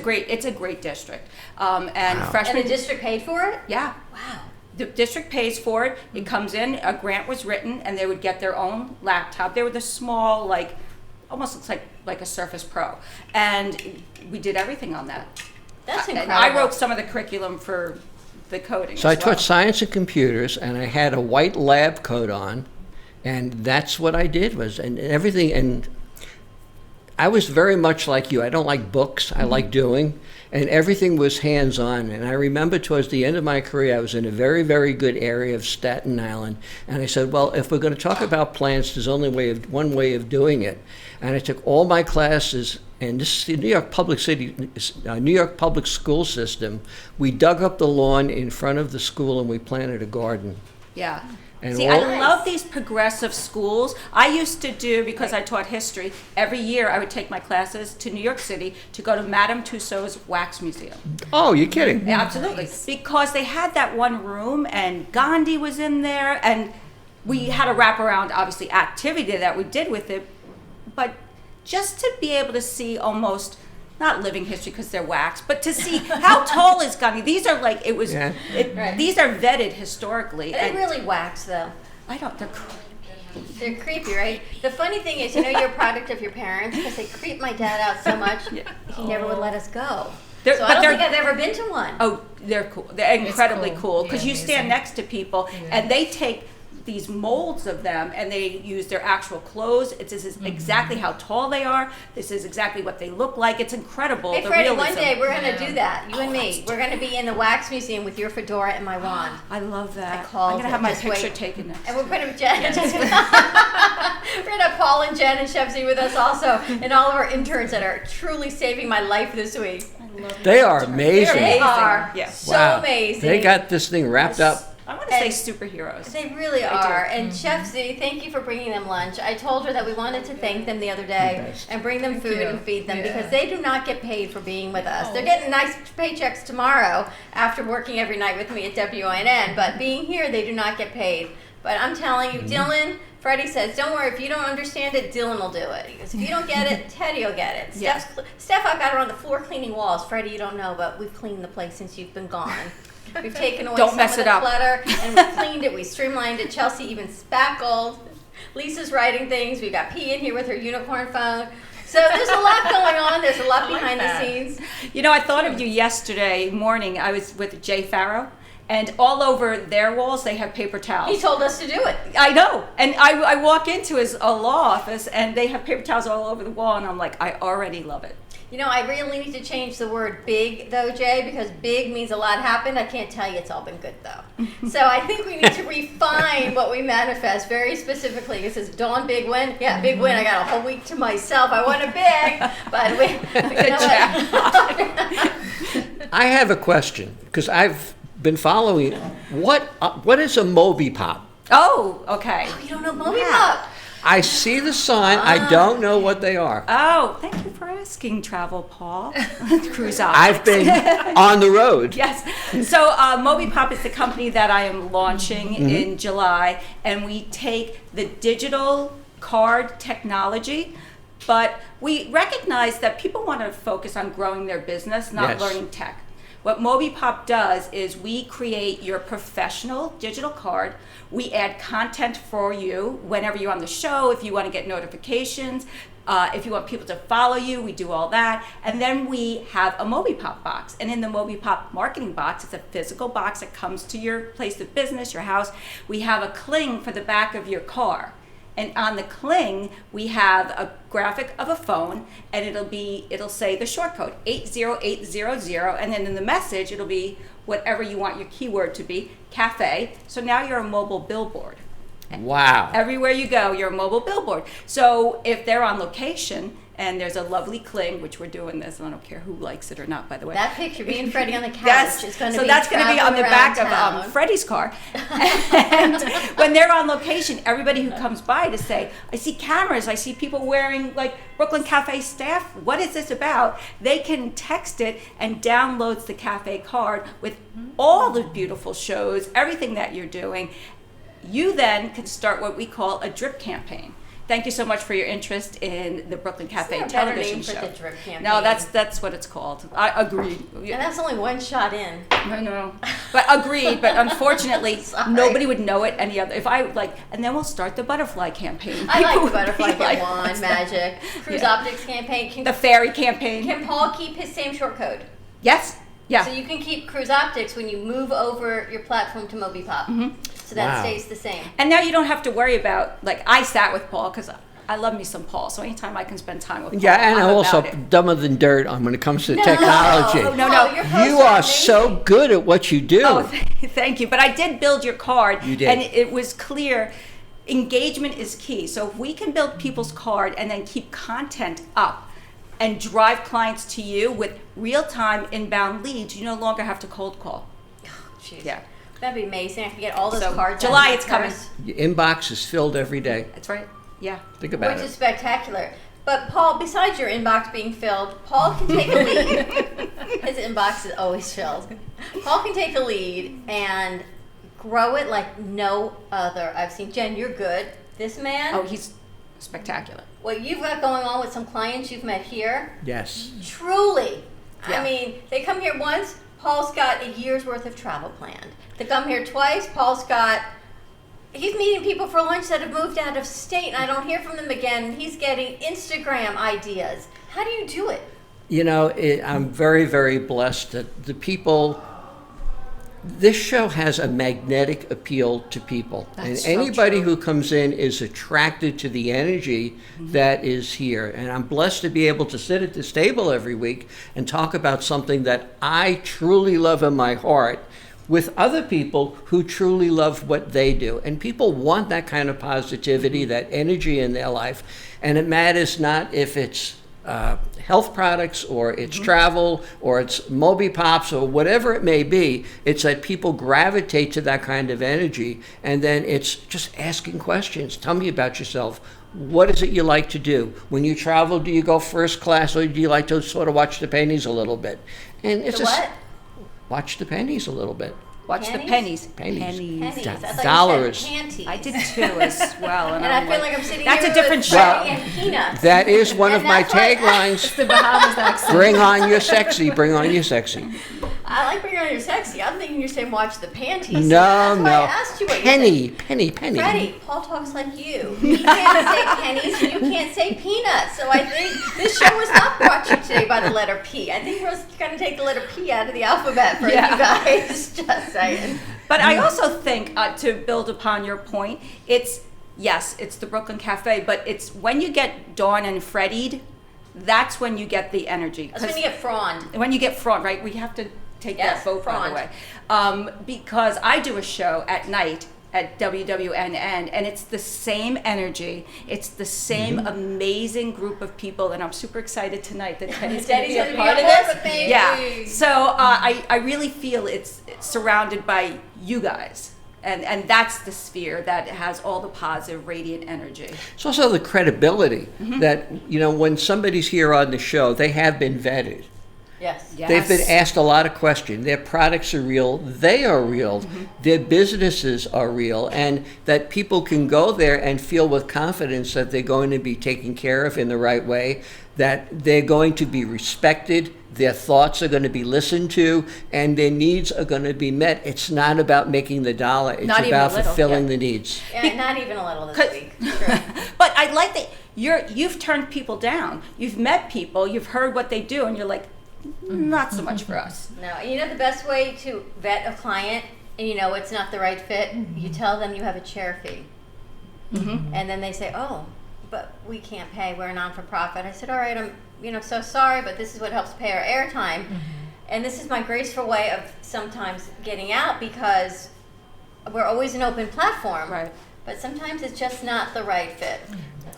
great district, and and freshmen. the district paid for it? Yeah. Wow. The district pays for it. It comes in, a grant was written, and they would get their own laptop. They were the small, like, almost looks like a Surface Pro. And we did everything on that. That's And incredible. I wrote some of the curriculum for the coding So I as well. taught science and computers, and I had a white lab coat on, And that's what I did and everything. And I was very much like you. I don't like books. I like doing. And everything was hands-on. And I remember towards the end of my career, I was in a very, very good area of Staten Island. And I said, well, if we're going to talk about plants, there's only one way of doing it. And I took all my classes, and this is the New York Public School system. We dug up the lawn in front of the school and we planted a garden. Yeah. And See, I love these progressive schools. I used to do, because I taught history, every year I would take my classes to New York City to go to Madame Tussauds Wax Museum. Oh, you're kidding. Yeah, absolutely. Because they had that one room and Gandhi was in there, and we had a wraparound, obviously, activity that we did with it. But just to be able to see almost, not living history because they're wax, but to see how tall is Gandhi. These are like, these are vetted historically. They really wax, though. They're creepy. They're creepy, right? The funny thing is, you're a product of your parents, because they creep my dad out so much, he never would let us go. So I don't think I've ever been to one. Oh, they're cool. They're incredibly cool because you stand next to people and they take these molds of them and they use their actual clothes. This is exactly how tall they are. This is exactly what they look like. It's incredible. Hey, Freddie, one day we're going to do that. You and me. We're going to be in the wax museum with your fedora and my wand. I love that. I'm going to have my picture taken next. And we're going to Jen. We're going to have Paul and Jen and Shepsy with us also, and all of our interns that are truly saving my life this week. They are amazing. They are so amazing. They got this thing wrapped up. I want to say superheroes. They really are. And Shepsy, thank you for bringing them lunch. I told her that we wanted to thank them the other day and bring them food and feed them because they do not get paid for being with us. They're getting nice paychecks tomorrow after working every night with me at WONN, but being here, they do not get paid. But I'm telling you, Dylan, Freddie says, don't worry, if you don't understand it, Dylan will do it. He goes, if you don't get it, Teddy will get it. Steph, I've got her on the floor cleaning walls. Freddie, you don't know, but we've cleaned the place since you've been gone. We've taken away some of the clutter, and we've cleaned it, we streamlined it. Chelsea even spackled. Lisa's writing things. We've got P in here with her unicorn phone. So there's a lot going on. There's a lot behind the scenes. You know, I thought of you yesterday morning. I was with Jay Farrow, and all over their walls they have paper towels. He told us to do it. I know. And I walk into his law office, and they have paper towels all over the wall, and I'm like, I already love it. You know, I really need to change the word big, though, Jay, because big means a lot happened. I can't tell you it's all been good, though. So I think we need to refine what we manifest very specifically. It says, Dawn, big win. Yeah, big win. I got a whole week to myself. I want a big, but I have a question, because I've been following. What is a Moby Pop? Oh, okay. Oh, you don't know Moby Pop? I see the sign. I don't know what they are. Oh, thank you for asking, Travel Paul. Cruise Optics. I've been on the road. Yes. So Moby Pop is the company that I am launching in July, and we take the digital card technology, but we recognize that people want to focus on growing their business, not learning tech. What Moby Pop does is we create your professional digital card. We add content for you whenever you're on the show, if you want to get notifications, if you want people to follow you, we do all that. And then we have a Moby Pop box. And in the Moby Pop marketing box, it's a physical box that comes to your place of business, your house. We have a cling for the back of your car. And on the cling, we have a graphic of a phone, and it'll say the short code 80800, and then in the message it'll be whatever you want your keyword to be, cafe. So now you're a mobile billboard. Wow. Everywhere you go, you're a mobile billboard. So if they're on location and there's a lovely cling, which we're doing this, and I don't care who likes it or not, by the way. That picture, me and Freddie on the couch, is going to be that's going to be on the back of Freddie's car. And when they're on location, everybody who comes by to say, I see cameras, I see people wearing like Brooklyn Cafe staff, what is this about? They can text it and downloads the cafe card with all the beautiful shows, everything that you're doing. You then can start what we call a drip campaign. Thank you so much for your interest in the Brooklyn Cafe television show. For the drip campaign? No, that's what it's called. I agree. And that's only one shot in. I know, but agreed. But unfortunately, nobody would know it any other. If I and then we'll start the butterfly campaign. I like the butterfly campaign, magic, Cruise Optics campaign, the fairy campaign. Can Paul keep his same short code? Yes. Yeah. So you can keep Cruise Optics when you move over your platform to Moby Pop. So that Wow. stays the same. And now you don't have to worry about, like, I sat with Paul because I love me some Paul. So anytime I can spend time with Paul, Yeah, and I'm I'm also about it. dumber than dirt on when it comes to technology. No, Oh, your posts You are are so amazing. good at what you do. Oh, thank you. But I did build your card. You did. And it was clear engagement is key. So if we can build people's card and then keep content up and drive clients to you with real-time inbound leads, you no longer have to cold call. Jeez. Yeah. That'd be amazing. I could get all those So, cards. July, out of it's coming. purse, Your inbox is filled every day. That's right. Yeah. Think about which it. is spectacular. But Paul, besides your inbox being filled, Paul can take a lead. His inbox is always filled. Paul can take a lead and grow it like no other. I've seen. Jen, you're good. This man, Oh, he's spectacular. what you've got going on with some clients you've met here, Yes. truly. Yeah. I mean, they come here once, Paul's got a year's worth of travel planned. They come here twice, he's meeting people for lunch that have moved out of state and I don't hear from them again. And he's getting Instagram ideas. How do you do it? You know, I'm very, very blessed that the people. This show has a magnetic appeal to people, That's and so anybody true. who comes in is attracted to the energy that is here. And I'm blessed to be able to sit at this table every week and talk about something that I truly love in my heart with other people who truly love what they do. And people want that kind of positivity, that energy in their life. And it matters not if it's health products or it's travel or it's Moby Pops or whatever it may be. It's that people gravitate to that kind of energy, and then it's just asking questions. Tell me about yourself. What is it you like to do? When you travel, do you go first class or do you like to sort of watch the pennies a little bit? And it's The just what? watch the pennies a little bit. Watch the Pennies? pennies. Pennies. Pennies. I thought Dollars. you said panties. I did too as well. And I feel like I'm sitting that's here a different with show. Freddie and Peanuts. That is one And of my that's why- taglines. The Bahamas accent. Bring on your sexy, bring on your sexy. I like bringing on your sexy. I'm thinking you're saying watch the panties. No, That's why no. I asked you what you said. Penny. Freddie, Paul talks like you. He can't say pennies and you can't say peanuts. So I think this show was not brought to you today by the letter P. I think we're going to take the letter P out of the alphabet for Yeah. you guys. Just saying. But I also think, to build upon your point, it's the Brooklyn Cafe, but it's when you get Dawn and Freddied, that's when you get the energy. That's when you get frawned. When you get fraud, right? We have to take Yes, that vote, by the way. Because I do a show at night at WWNN, and it's the same energy. It's the same amazing group of people, and I'm super excited tonight that Teddy's going to be a gonna part of part this. of it, Yeah. baby. So I really feel it's surrounded by you guys. And that's the sphere that has all the positive, radiant energy. It's also the credibility that, you know, when somebody's here on the show, they have been vetted. Yes. They've been asked a lot of questions. Their products are real. They are real. Their businesses are real. And that people can go there and feel with confidence that they're going to be taken care of in the right way, that they're going to be respected, their thoughts are going to be listened to, and their needs are going to be met. It's not about making the dollar. It's Not even about a little, fulfilling yeah. the needs. Yeah, not even a little this 'Cause- week. True. But I like that you've turned people down. You've met people, you've heard what they do, and you're like, not so much for us. No, and you know the best way to vet a client and you know it's not the right fit? You tell them you have a chair fee. And then they say, oh, but we can't pay. We're a non-for-profit. I said, all right, I'm so sorry, but this is what helps pay our airtime. And this is my graceful way of sometimes getting out because we're always an open platform. Right. But sometimes it's just not the right fit.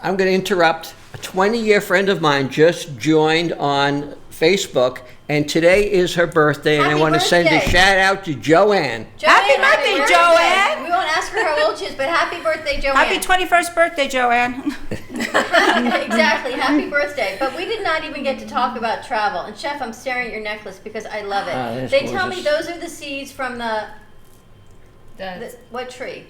I'm going to interrupt. A 20-year friend of mine just joined on Facebook, and today is her birthday, and I Happy want to send a birthday. shout out to Joanne. Happy birthday, Joanne. We won't ask her how old she is, but happy birthday, Joanne. Happy 21st birthday, Joanne. Exactly. Happy birthday. But we did not even get to talk about travel. And Chef, I'm staring at your necklace because I love it. Ah, that's They tell me gorgeous. those are the seeds from the what tree?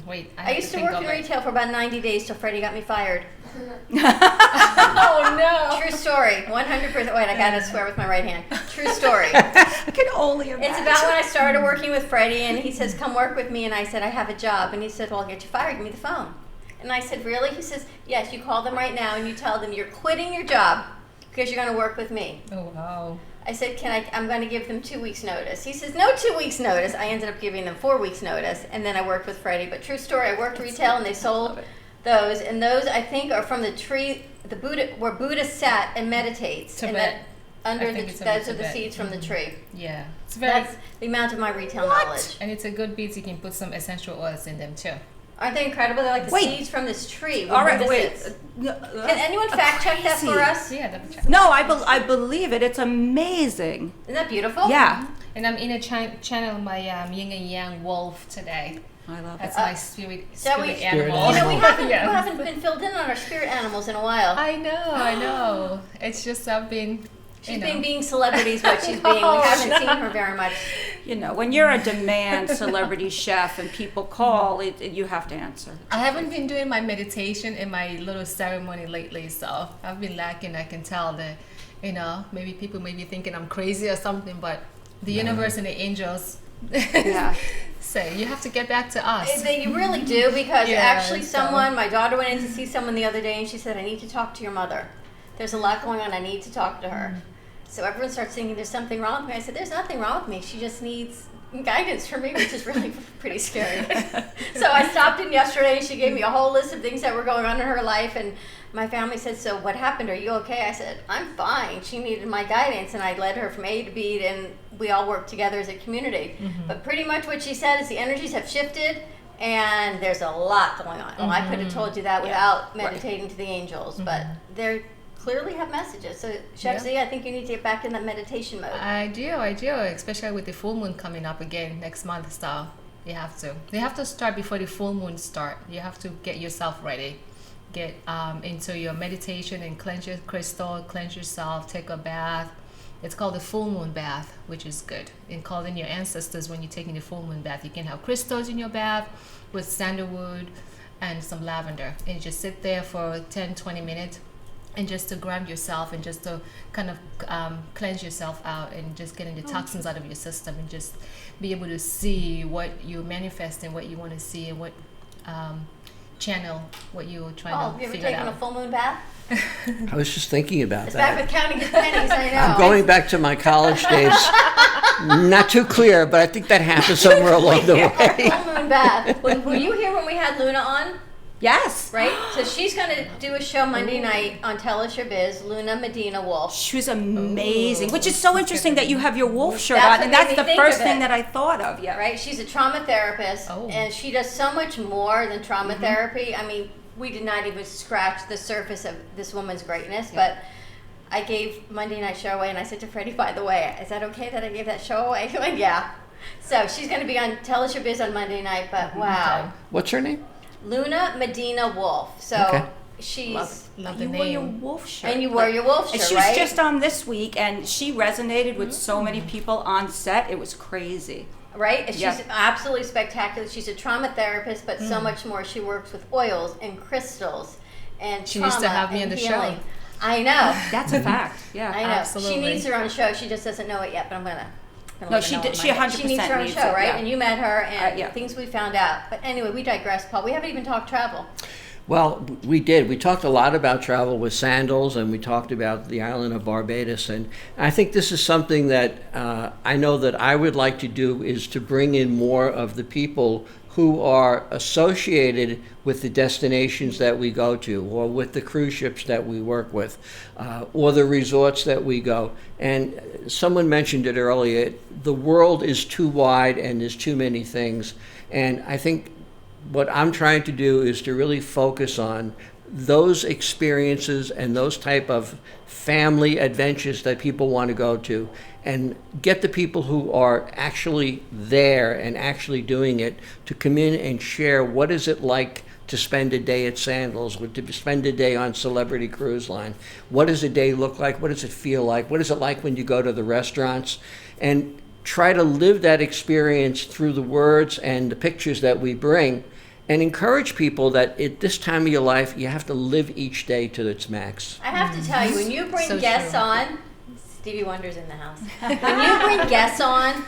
Wait. I used to work in retail for about 90 days till Freddie got me fired. Oh no. True story. 100%. Wait, I gotta swear with my right hand. True story. I can only imagine. It's about when I started working with Freddie, and he says, "Come work with me." And I said, "I have a job." And he said, "Well, I'll get you fired. Give me the phone." And I said, "Really?" He says, "Yes. You call them right now, and you tell them you're quitting your job because you're going to work with me." Oh wow. I said, I'm going to give them 2 weeks notice. He says, no 2 weeks notice. I ended up giving them 4 weeks notice, and then I worked with Freddie. But true story, I worked retail, and they sold those. And those, I think, are from the tree, the Buddha, where Buddha sat and meditates. Tibet. And those are the Tibet. seeds from the tree. Yeah, it's very. That's the amount of my retail knowledge. And it's a good beads. You can put some essential oils in them too. Aren't they incredible? They're like the Wait. seeds from this tree. All right, What wait. is this? Can anyone fact check that for us? Yeah, double check. No, I believe it. It's amazing. Isn't that beautiful? Yeah. And I'm in a channel my yin and yang wolf today. I love That's it. my spirit Shall we- animal. You know, we haven't Yeah. been filled in on our spirit animals in a while. I know. It's just I've been. She's been being celebrities, but she's being. We haven't seen her very much. You know, when you're a demand celebrity chef and people call, you have to answer. I haven't been doing my meditation and my little ceremony lately, so I've been lacking. I can tell that, maybe people may be thinking I'm crazy or something, but the universe and the angels Yeah. say you have to get back to us. You really do, because Yeah, actually so- my daughter went in to see someone the other day, and she said, I need to talk to your mother. There's a lot going on. I need to talk to her. So everyone starts thinking there's something wrong with me. I said, there's nothing wrong with me. She just needs guidance from me, which is really pretty scary. So I stopped in yesterday, and she gave me a whole list of things that were going on in her life. And my family said, so what happened? Are you okay? I said, I'm fine. She needed my guidance, and I led her from A to B, and we all worked together as a community. But pretty much what she said is the energies have shifted, and there's a lot going on. Well, I could have told you that without meditating to the angels, but they're clearly have messages. So, Chef Z, I think you need to get back in that meditation mode. I do, especially with the full moon coming up again next month. So you have to. You have to start before the full moon start. You have to get yourself ready. Get into your meditation and cleanse your crystal, cleanse yourself, take a bath. It's called the full moon bath, which is good. And call in your ancestors when you're taking the full moon bath. You can have crystals in your bath with sandalwood and some lavender. And you just sit there for 10-20 minutes. And just to ground yourself and just to kind of cleanse yourself out and just getting the toxins out of your system and just be able to see what you manifest and what you want to see and what channel what you're trying Oh, to have you ever figure taken out. a full moon bath? I was just thinking about It's that. back with counting his pennies, I know. I'm going back to my college days. Not too clear, but I think that happened somewhere along the way. Full moon bath. Were you here when we had Luna on? Yes. Right? So she's going to do a show Monday night on Tell Us Your Biz, Luna Medina Wolf. She was amazing, which is so interesting that you have your wolf shirt That's on, and what that's made the me think first of thing it. that I thought of. Yeah. Right? She's a trauma therapist, Oh. and she does so much more than trauma therapy. I mean, we did not even scratch the surface of this woman's greatness, but I gave Monday night show away, and I said to Freddie, by the way, is that okay that I gave that show away? He went, yeah. So she's going to be on Tell Us Your Biz on Monday night, but wow. What's her name? Luna Medina Wolf. So Okay. she's... Love the You wore your name. wolf shirt. And you wore your wolf And shirt, she was right? just on this week, and she resonated with so many people on set. It was crazy. Right? And she's Yeah. absolutely spectacular. She's a trauma therapist, but so much more. She works with oils and crystals and She trauma needs to have me and on the show. healing. I know. That's a fact. Yeah. I know. Absolutely. She needs her own show. She just doesn't know it yet, but I'm gonna No, let her she know did- on she Monday. 100% She needs her own needs show, it, right? yeah. And you met her, and yeah. things we found out. But anyway, we digress, Paul. We haven't even talked travel. Well, we did. We talked a lot about travel with Sandals, and we talked about the island of Barbados. And I think this is something that I know that I would like to do, is to bring in more of the people who are associated with the destinations that we go to, or with the cruise ships that we work with, or the resorts that we go. And someone mentioned it earlier, the world is too wide and there's too many things. And I think what I'm trying to do is to really focus on those experiences and those type of family adventures that people want to go to, and get the people who are actually there and actually doing it to come in and share what is it like to spend a day at Sandals, to spend a day on Celebrity Cruise Line. What does a day look like? What does it feel like? What is it like when you go to the restaurants? And try to live that experience through the words and the pictures that we bring, and encourage people that at this time of your life, you have to live each day to its max. I have to tell you, when you bring So guests true. on, Stevie Wonder's in the house. When you bring guests on,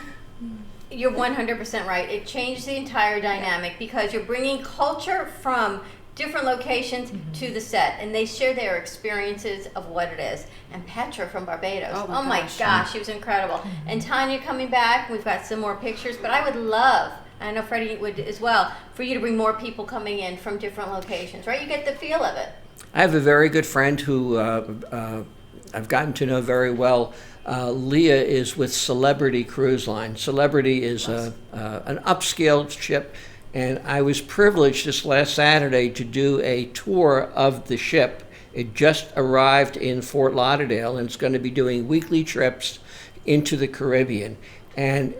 you're 100% right. It changed the entire dynamic, because you're bringing culture from different locations to the set, and they share their experiences of what it is. And Petra from Barbados, oh my gosh, she was incredible. And Tanya coming back, we've got some more pictures, but I would love, I know Freddie would as well, for you to bring more people coming in from different locations, right? You get the feel of it. I have a very good friend who I've gotten to know very well. Leah is with Celebrity Cruise Line. Celebrity is an upscale ship, and I was privileged this last Saturday to do a tour of the ship. It just arrived in Fort Lauderdale, and it's going to be doing weekly trips into the Caribbean. And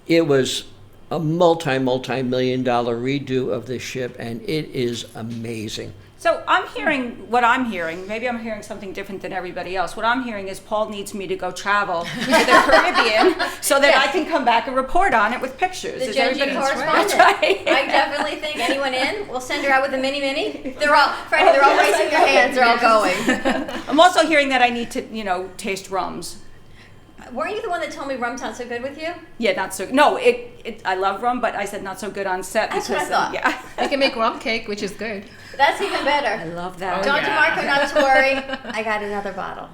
it was a multi-million dollar redo of this ship, and it is amazing. So I'm hearing what I'm hearing. Maybe I'm hearing something different than everybody else. What I'm hearing is Paul needs me to go travel to the Caribbean so that I can come back and report on it with pictures. The Is Gen G everybody correspondent. That's right. I definitely think anyone in, we'll send her out with a mini. They're all, Freddie, they're all raising their hands. They're all going. I'm also hearing that I need to, taste rums. Weren't you the one that told me rum's not so good with you? Yeah, not so. No, I love rum, but I said not so good on set. That's because, what I thought. Yeah. You can make rum cake, which is good. That's even better. I love that. Don DeMarco, not to worry. I got another bottle.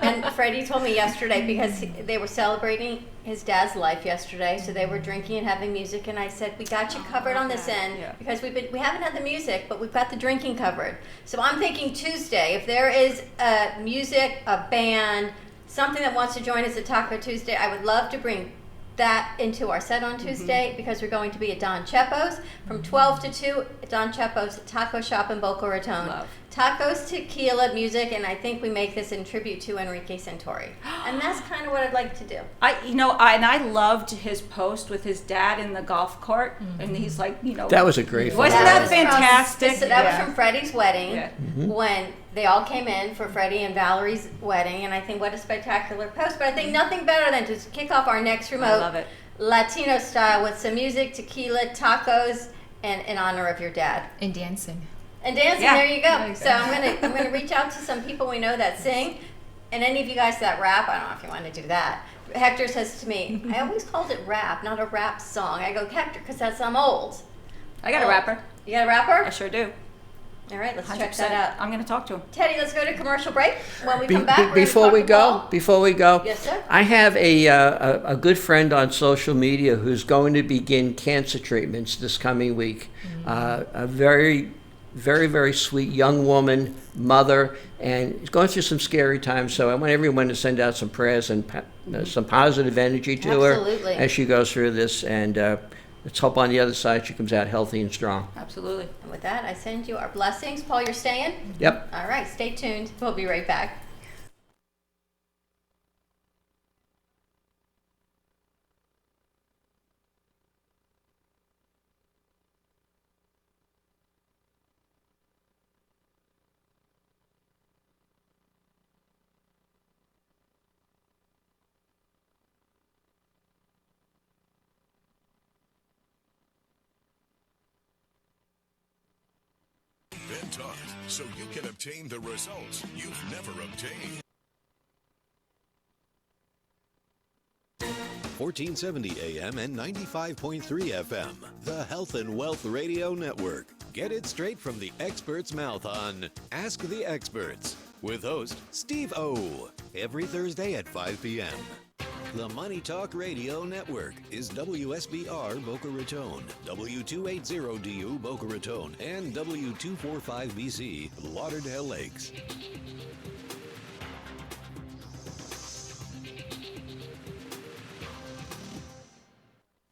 And Freddie told me yesterday, because they were celebrating his dad's life yesterday, so they were drinking and having music, and I said, we got you covered on this end, because we haven't had the music, but we've got the drinking covered. So I'm thinking Tuesday, if there is a music, a band, something that wants to join us at Taco Tuesday, I would love to bring that into our set on Tuesday, because we're going to be at Don Chepo's from 12 to 2 at Don Chepo's Taco Shop in Boca Raton. Love. Tacos, tequila, music, and I think we make this in tribute to Enrique Santori. And that's kind of what I'd like to do. I loved his post with his dad in the golf cart, and he's like, That was a great photo. Wasn't that fantastic? That was from Freddie's wedding, when they all came in for Freddie and Valerie's wedding, and I think what a spectacular post. But I think nothing better than to kick off our next remote, I love it. Latino style, with some music, tequila, tacos, and in honor of your dad. And dancing. And dancing, Yeah. there you go. There you go. So I'm gonna reach out to some people we know that sing, and any of you guys that rap. I don't know if you want to do that. Hector says to me, I always called it rap, not a rap song. I go, Hector, because I'm old. I got a rapper. You got a rapper? I sure do. All right, let's 100%. check that out. I'm going to talk to him. Teddy, let's go to commercial break. When we come back, we're gonna Before talk we to go, Paul. Yes, sir. I have a good friend on social media who's going to begin cancer treatments this coming week. A very, very, very sweet young woman, mother, and is going through some scary times. So I want everyone to send out some prayers and some positive energy to Absolutely. her as she goes through this. And let's hope on the other side she comes out healthy and strong. Absolutely. And with that, I send you our blessings. Paul, you're staying? Yep. All right, stay tuned. We'll be right back. Been taught so you can obtain the results you've never obtained. 1470 AM and 95.3 FM, the Health and Wealth Radio Network. Get it straight from the expert's mouth on Ask the Experts with host Steve O. Every Thursday at 5 p.m. The Money Talk Radio Network is WSBR Boca Raton, W280DU Boca Raton, and W245BC Lauderdale Lakes.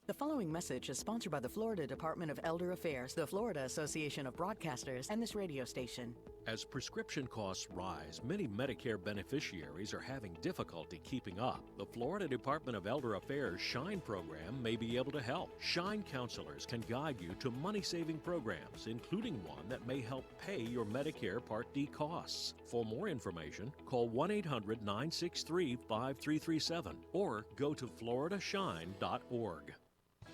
The following message is sponsored by the Florida Department of Elder Affairs, the Florida Association of Broadcasters, and this radio station. As prescription costs rise, many Medicare beneficiaries are having difficulty keeping up. The Florida Department of Elder Affairs SHINE program may be able to help. SHINE counselors can guide you to money-saving programs, including one that may help pay your Medicare Part D costs. For more information, call 1-800-963-5337 or go to floridashine.org.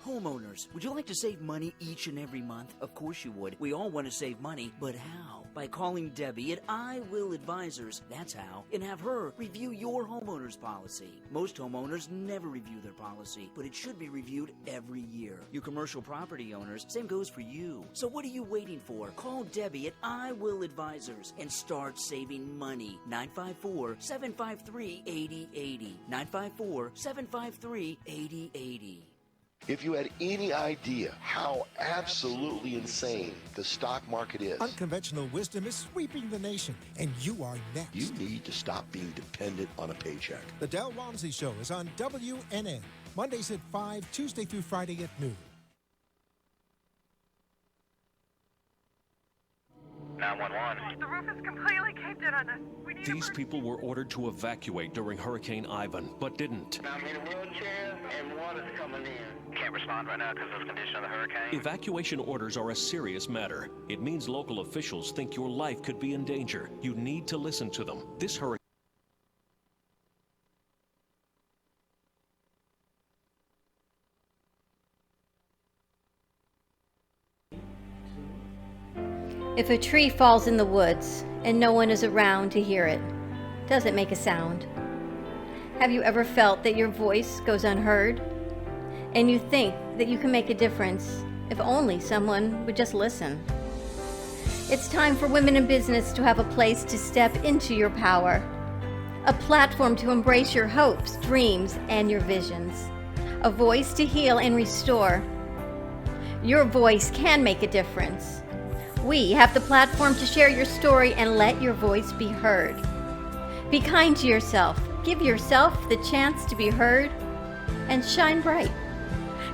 Homeowners, would you like to save money each and every month? Of course you would. We all want to save money, but how? By calling Debbie at I Will Advisors, that's how, and have her review your homeowner's policy. Most homeowners never review their policy, but it should be reviewed every year. You commercial property owners, same goes for you. So what are you waiting for? Call Debbie at I Will Advisors and start saving money. 954-753-8080. 954-753-8080. If you had any idea how absolutely insane the stock market is, unconventional wisdom is sweeping the nation, and you are next. You need to stop being dependent on a paycheck. The Del Walmsley Show is on WNN, Mondays at 5, Tuesday through Friday at noon. 911. The roof is completely caved in on us. We need These people were ordered to evacuate during Hurricane Ivan, but didn't. I'm in a wheelchair and water's coming in. Can't respond right now because of the condition of the hurricane. Evacuation orders are a serious matter. It means local officials think your life could be in danger. You need to listen to them. This hurricane. If a tree falls in the woods and no one is around to hear it, does it make a sound? Have you ever felt that your voice goes unheard? And you think that you can make a difference if only someone would just listen? It's time for women in business to have a place to step into your power, a platform to embrace your hopes, dreams, and your visions, a voice to heal and restore. Your voice can make a difference. We have the platform to share your story and let your voice be heard. Be kind to yourself. Give yourself the chance to be heard and shine bright.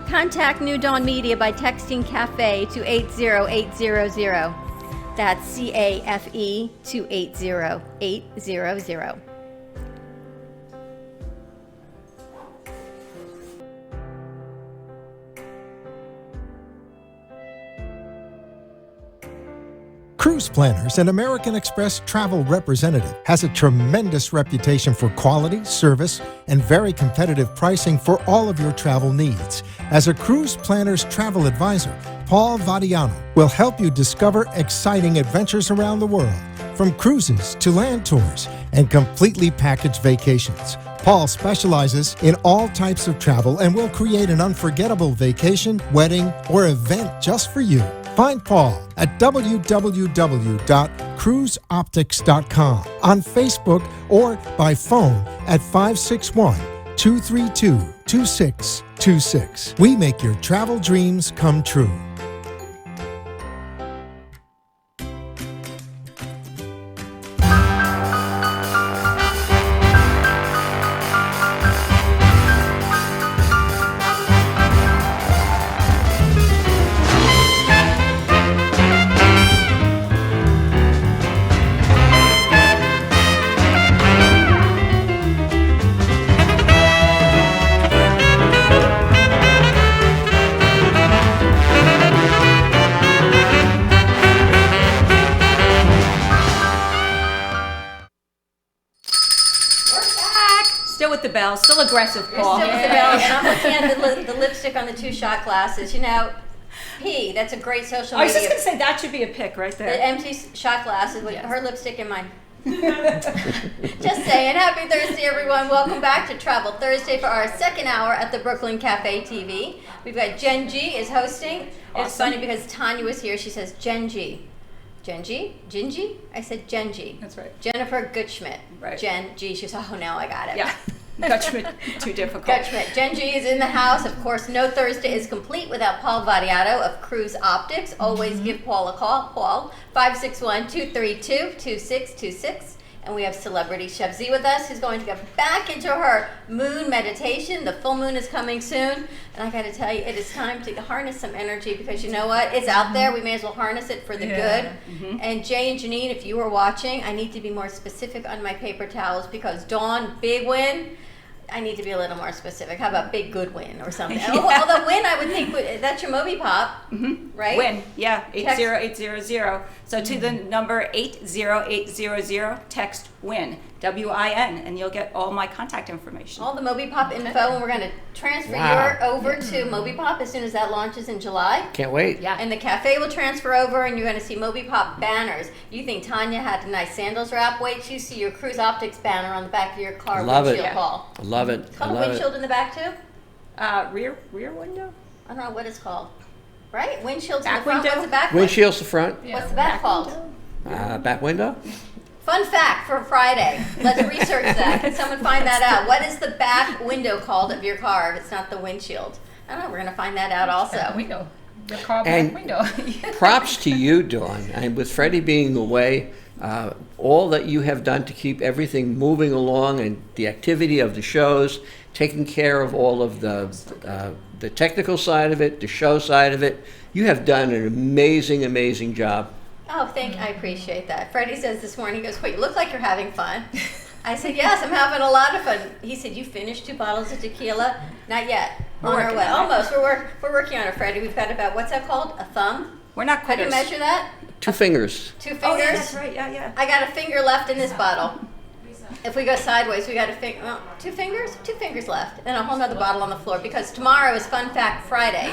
Contact New Dawn Media by texting CAFE to 80800. That's CAFE to 80800. Cruise Planners, an American Express travel representative, has a tremendous reputation for quality, service, and very competitive pricing for all of your travel needs. As a Cruise Planners travel advisor, Paul Vadiano will help you discover exciting adventures around the world, from cruises to land tours and completely packaged vacations. Paul specializes in all types of travel and will create an unforgettable vacation, wedding, or event just for you. Find Paul at www.cruiseoptics.com, on Facebook, or by phone at 561-232-2626. We make your travel dreams come true. Still aggressive, Paul. You're still with the bells, and I'm looking at the lipstick on the 2 shot glasses. You know, that's a great social media. I was just going to say that should be a pic right there. The empty shot glasses with her lipstick and mine. Just saying. Happy Thursday, everyone. Welcome back to Travel Thursday for our second hour at the Brooklyn Cafe TV. We've got Jen G is hosting. Awesome. It's funny because Tanya was here. She says Jen G. Jen G? Gingy? I said Jen G. That's right. Jennifer Gutschmidt. Right. Jen G. She was, oh, now I got it. Yeah. Gutschmidt, too difficult. Gutschmidt. Jen G is in the house. Of course, no Thursday is complete without Paul Vadiano of Cruise Optics. Always give Paul a call. Paul, 561-232-2626. And we have celebrity Chef Z with us, who's going to get back into her moon meditation. The full moon is coming soon. And I got to tell you, it is time to harness some energy, because you know what? It's out there. We may as well harness it for the good. And Jay and Janine, if you were watching, I need to be more specific on my paper towels, because Dawn, big win. I need to be a little more specific. How about Big Good Win or something? Although Win, I would think that's your Moby Pop, right? Win, yeah, 80800. So to the number 80800, text WIN, WIN, and you'll get all my contact information. All the Moby Pop info, and we're going to transfer your over to Moby Pop as soon as that launches in July. Can't wait. Yeah. And the cafe will transfer over, and you're going to see Moby Pop banners. You think Tanya had a nice sandals wrap? Wait, you see your Cruise Optics banner on the back of your car windshield wall. I love it. Called a windshield in the back too? Rear window? I don't know what it's called. Right? Windshield's Back in the front. window? What's the back? Windshield's the front. What's the back called? Back window. Fun fact for Friday. Let's research that. Can someone find that out? What is the back window called of your car if it's not the windshield? I don't know. We're going to find that out also. Window. The car And back window. Props to you, Dawn. And with Freddie being away, all that you have done to keep everything moving along and the activity of the shows, taking care of all of the technical side of it, the show side of it, you have done an amazing, amazing job. Oh, I appreciate that. Freddie says this morning, he goes, wait, you look like you're having fun. I said, yes, I'm having a lot of fun. He said, you finished 2 bottles of tequila? Not yet. On our way. Almost. We're working on it, Freddie. We've got about, what's that called? A thumb? We're not How do you quitters. measure that? 2 fingers. 2 fingers? Oh, yeah, that's right. Yeah. I got a finger left in this bottle. If we go sideways, we got a finger. Well, 2 fingers? 2 fingers left. And a whole nother bottle on the floor because tomorrow is Fun Fact Friday.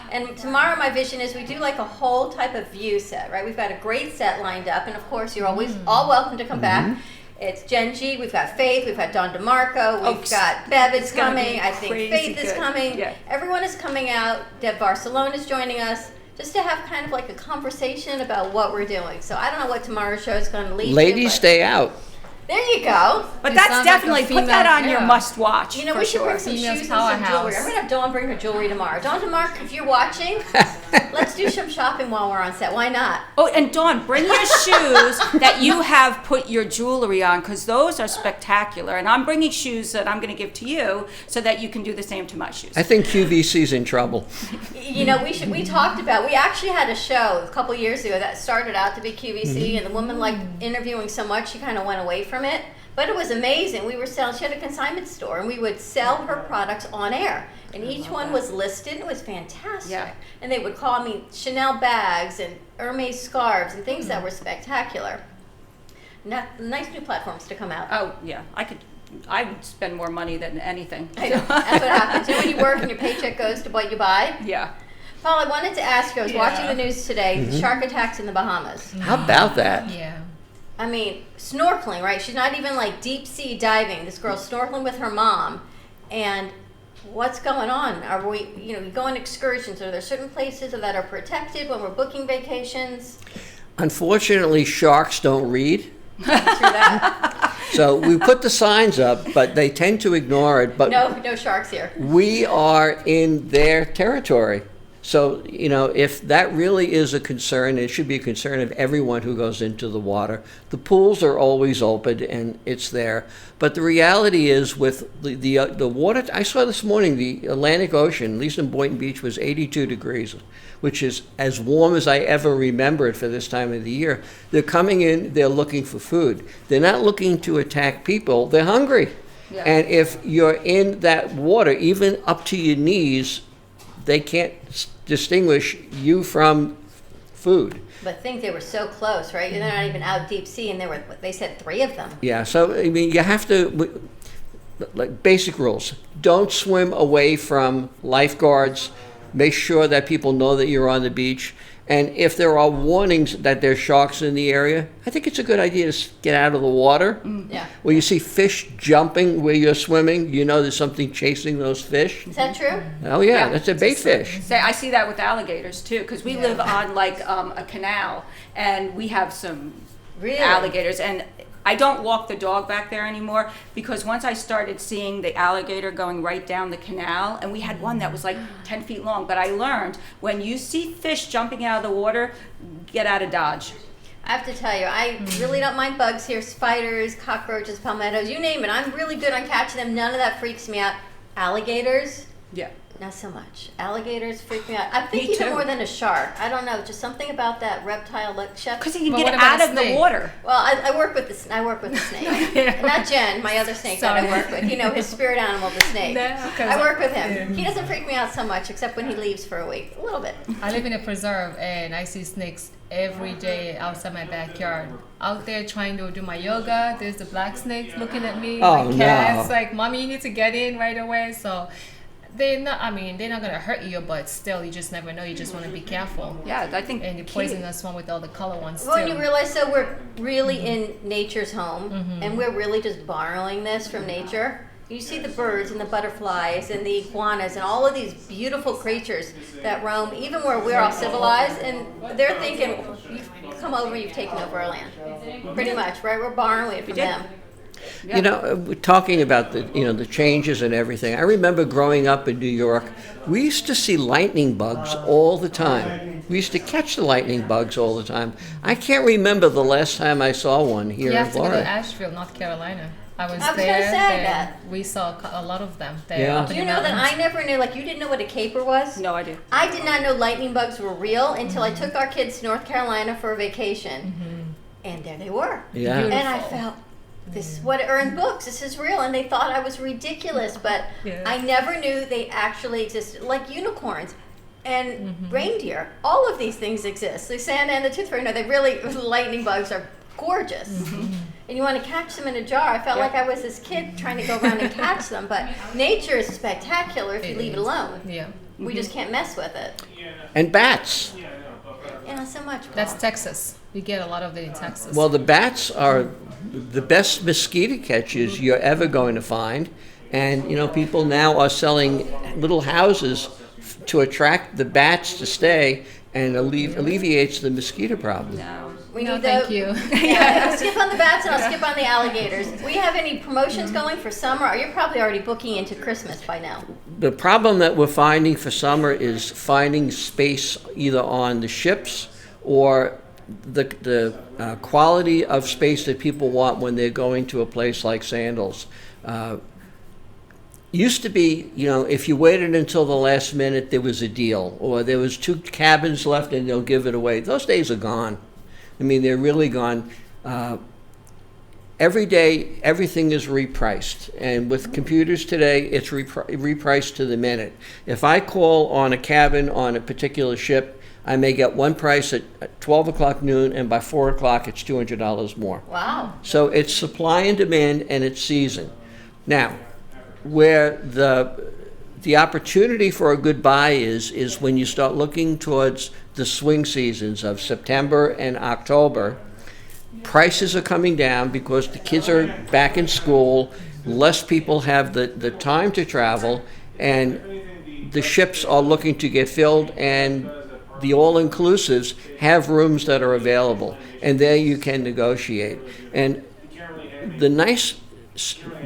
And tomorrow my vision is we do like a whole type of view set, right? We've got a great set lined up. And of course, you're always all welcome to come back. It's Jen G, we've got Faith, we've got Don DeMarco, we've got Bev is coming, I think Faith is coming. Yeah. Everyone is coming out. Deb Barcelona is joining us just to have kind of like a conversation about what we're doing. So I don't know what tomorrow's show is going to lead Ladies, to. stay out. There you go. But that's definitely, put that on your must watch. You know, we should bring some shoes and some jewelry. I'm going to have Dawn bring her jewelry tomorrow. Dawn DeMarco, if you're watching, let's do some shopping while we're on set. Why not? Oh, and Dawn, bring your shoes that you have put your jewelry on because those are spectacular. And I'm bringing shoes that I'm going to give to you so that you can do the same to my shoes. I think QVC's in trouble. You know, we talked about, we actually had a show a couple years ago that started out to be QVC, and the woman liked interviewing so much she kind of went away from it. But it was amazing. We were selling, she had a consignment store, and we would sell her products on air. And each one was listed. It was fantastic. Yeah. And they would call me Chanel bags and Hermes scarves and things that were spectacular. Nice new platforms to come out. Oh, yeah. I would spend more money than anything. I know. That's what happens. You know, when you work and your paycheck goes to what you buy? Yeah. Paul, I wanted to ask you, I was watching the news today, the shark attacks in the Bahamas. How about that? Yeah. I mean, snorkeling, right? She's not even like deep sea diving. This girl's snorkeling with her mom. And what's going on? Are we, we go on excursions? Are there certain places that are protected when we're booking vacations? Unfortunately, sharks don't read. True that. So we put the signs up, but they tend to ignore it. But no sharks here. We are in their territory. So, if that really is a concern, it should be a concern of everyone who goes into the water. The pools are always open and it's there. But the reality is with the water, I saw this morning, the Atlantic Ocean, at least in Boynton Beach, was 82 degrees, which is as warm as I ever remember it for this time of the year. They're coming in, they're looking for food. They're not looking to attack people, they're hungry. Yeah. And if you're in that water, even up to your knees, they can't distinguish you from food. But think they were so close, right? They're not even out deep sea, and there were, they said 3 of them. Yeah, so I mean, you have to, like basic rules. Don't swim away from lifeguards. Make sure that people know that you're on the beach. And if there are warnings that there's sharks in the area, I think it's a good idea to get out of the water. Yeah. When you see fish jumping where you're swimming, you know there's something chasing those fish. Is that true? Oh, yeah. That's a bait fish. I see that with alligators, too, because we live on, like, a canal, and we have some alligators. And I don't walk the dog back there anymore because once I started seeing the alligator going right down the canal, and we had one that was like 10 feet long, but I learned when you see fish jumping out of the water, get out of Dodge. I have to tell you, I really don't mind bugs here, spiders, cockroaches, palmettos, you name it. I'm really good on catching them. None of that freaks me out. Alligators? Yeah. Not so much. Alligators freak me out. I think Me even too. more than a shark. I don't know. Just something about that reptile look. Chef. Because he can get out of the water. Well, I work with the snake. Not Jen, my other snake that I work with. You know, his spirit animal, the snake. I work with him. He doesn't freak me out so much, except when he leaves for a week. A little bit. I live in a preserve and I see snakes every day outside my backyard. Out there trying to do my yoga, there's the black snakes looking at me. Oh, my cat's no. like, Mommy, you need to get in right away. So they're not gonna hurt you, but still, you just never know. You just want to be careful. Yeah, I think. And the poisonous one with all the color ones Well, too. you realize, so we're really in nature's home, and we're really just borrowing this from nature. You see the birds and the butterflies and the iguanas and all of these beautiful creatures that roam, even where we're all civilized, and they're thinking, you've come over, you've taken over our land. Pretty much, right? We're borrowing it from them. You know, we're talking about the changes and everything. I remember growing up in New York, we used to see lightning bugs all the time. We used to catch the lightning bugs all the time. I can't remember the last time I saw one here You in have to go to Florida. Asheville, North Carolina. I was gonna there. say that. We saw a lot of them there. Yeah. Up in Do you the know that mountains. I never knew, like, you didn't know what a caper was? No idea. I did not know lightning bugs were real until I took our kids to North Carolina for a vacation. And there they were. Yeah. And I felt, this is what are in books. This is real. And they thought I was ridiculous, but I never knew they actually existed. Like unicorns and reindeer. All of these things exist. The Santa and the Tooth Fairy, no, they really, lightning bugs are gorgeous. And you want to catch them in a jar. I felt like I was this kid trying to go around and catch them, but nature is spectacular if you leave it alone. Yeah. We just can't mess with it. And bats. Yeah, not so much. That's Texas. We get a lot of it in Texas. Well, the bats are the best mosquito catchers you're ever going to find. And, you know, people now are selling little houses to attract the bats to stay, and alleviates the mosquito problem. We No, need thank you. Yeah, I'll skip on the bats and I'll skip on the alligators. We have any promotions going for summer? You're probably already booking into Christmas by now. The problem that we're finding for summer is finding space either on the ships or the quality of space that people want when they're going to a place like Sandals. Used to be, you know, if you waited until the last minute, there was a deal, or there was 2 cabins left and they'll give it away. Those days are gone. I mean, they're really gone. Every day, everything is repriced. And with computers today, it's repriced to the minute. If I call on a cabin on a particular ship, I may get one price at 12 o'clock noon, and by 4 o'clock, it's $200 more. Wow. So it's supply and demand, and it's season. Now, where the opportunity for a good buy is when you start looking towards the swing seasons of September and October. Prices are coming down because the kids are back in school, less people have the time to travel, and the ships are looking to get filled, and the all-inclusives have rooms that are available, and there you can negotiate. And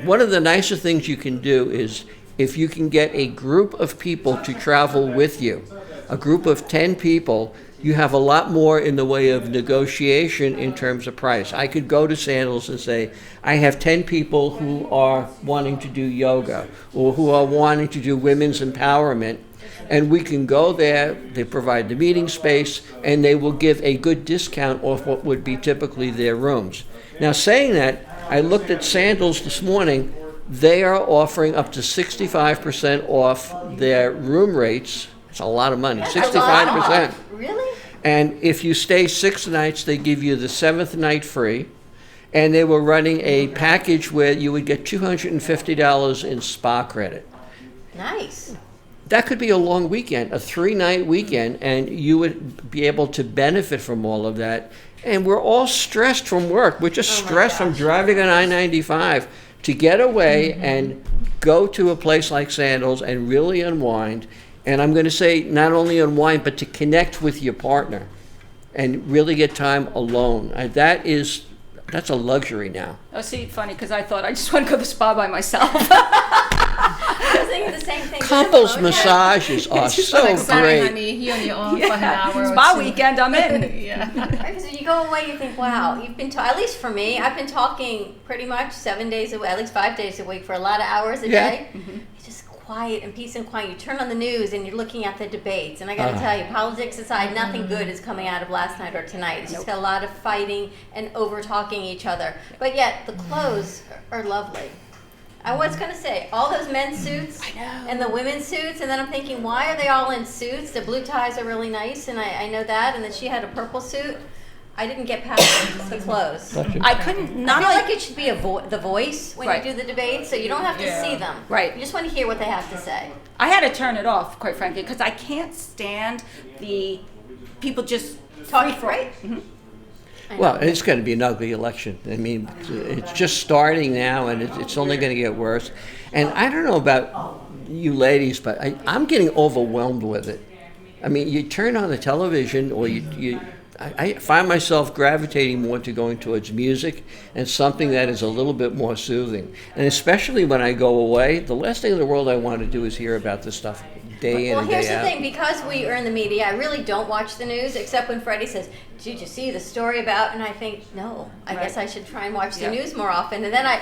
one of the nicer things you can do is if you can get a group of people to travel with you, a group of 10 people, you have a lot more in the way of negotiation in terms of price. I could go to Sandals and say, I have 10 people who are wanting to do yoga or who are wanting to do women's empowerment, and we can go there, they provide the meeting space, and they will give a good discount off what would be typically their rooms. Now, saying that, I looked at Sandals this morning. They are offering up to 65% off their room rates. It's a lot of money, 65%. Really? And if you stay 6 nights, they give you the 7th night free. And they were running a package where you would get $250 in spa credit. Nice. That could be a long weekend, a 3-night weekend, and you would be able to benefit from all of that. And we're all stressed from work. We're just stressed from driving on I-95 to get away and go to a place like Sandals and really unwind. And I'm going to say not only unwind, but to connect with your partner and really get time alone. That's a luxury now. Oh, see, funny, because I thought I just want to go to the spa by myself. I was thinking the same thing. Couples massages are so like, sorry, great. honey, you on your own for an hour or Spa 2. weekend, I'm in. Yeah. Right, because when you go away, you think, wow, you've been, at least for me, I've been talking pretty much 7 days a week, at least 5 days a week for a lot of hours a Yeah. day. It's just quiet. quiet and peace and quiet. You turn on the news and you're looking at the debates. And I got to tell you, politics aside, nothing good is coming out of last night or tonight. It's just got a lot of fighting and over-talking each other. But yet, the clothes are lovely. I was going to say, all those men's suits and the women's suits, and then I'm thinking, why are they all in suits? The blue ties are really nice, and I know that. And then she had a purple suit. I didn't get past the clothes. I couldn't. I feel like it should be the voice when Right. you do the debate, so you don't have to see them. Right. You just want to hear what they have to say. I had to turn it off, quite frankly, because I can't stand the people just talking. Right. Well, it's going to be an ugly election. I mean, it's just starting now, and it's only going to get worse. And I don't know about you ladies, but I'm getting overwhelmed with it. I mean, you turn on the television, or I find myself gravitating more to going towards music and something that is a little bit more soothing. And especially when I go away, the last thing in the world I want to do is hear about this stuff day in and day out. Well, here's the thing. Because we are in the media, I really don't watch the news, except when Freddie says, did you see the story about? And I think, no, I guess I should try and watch the news more often. And then I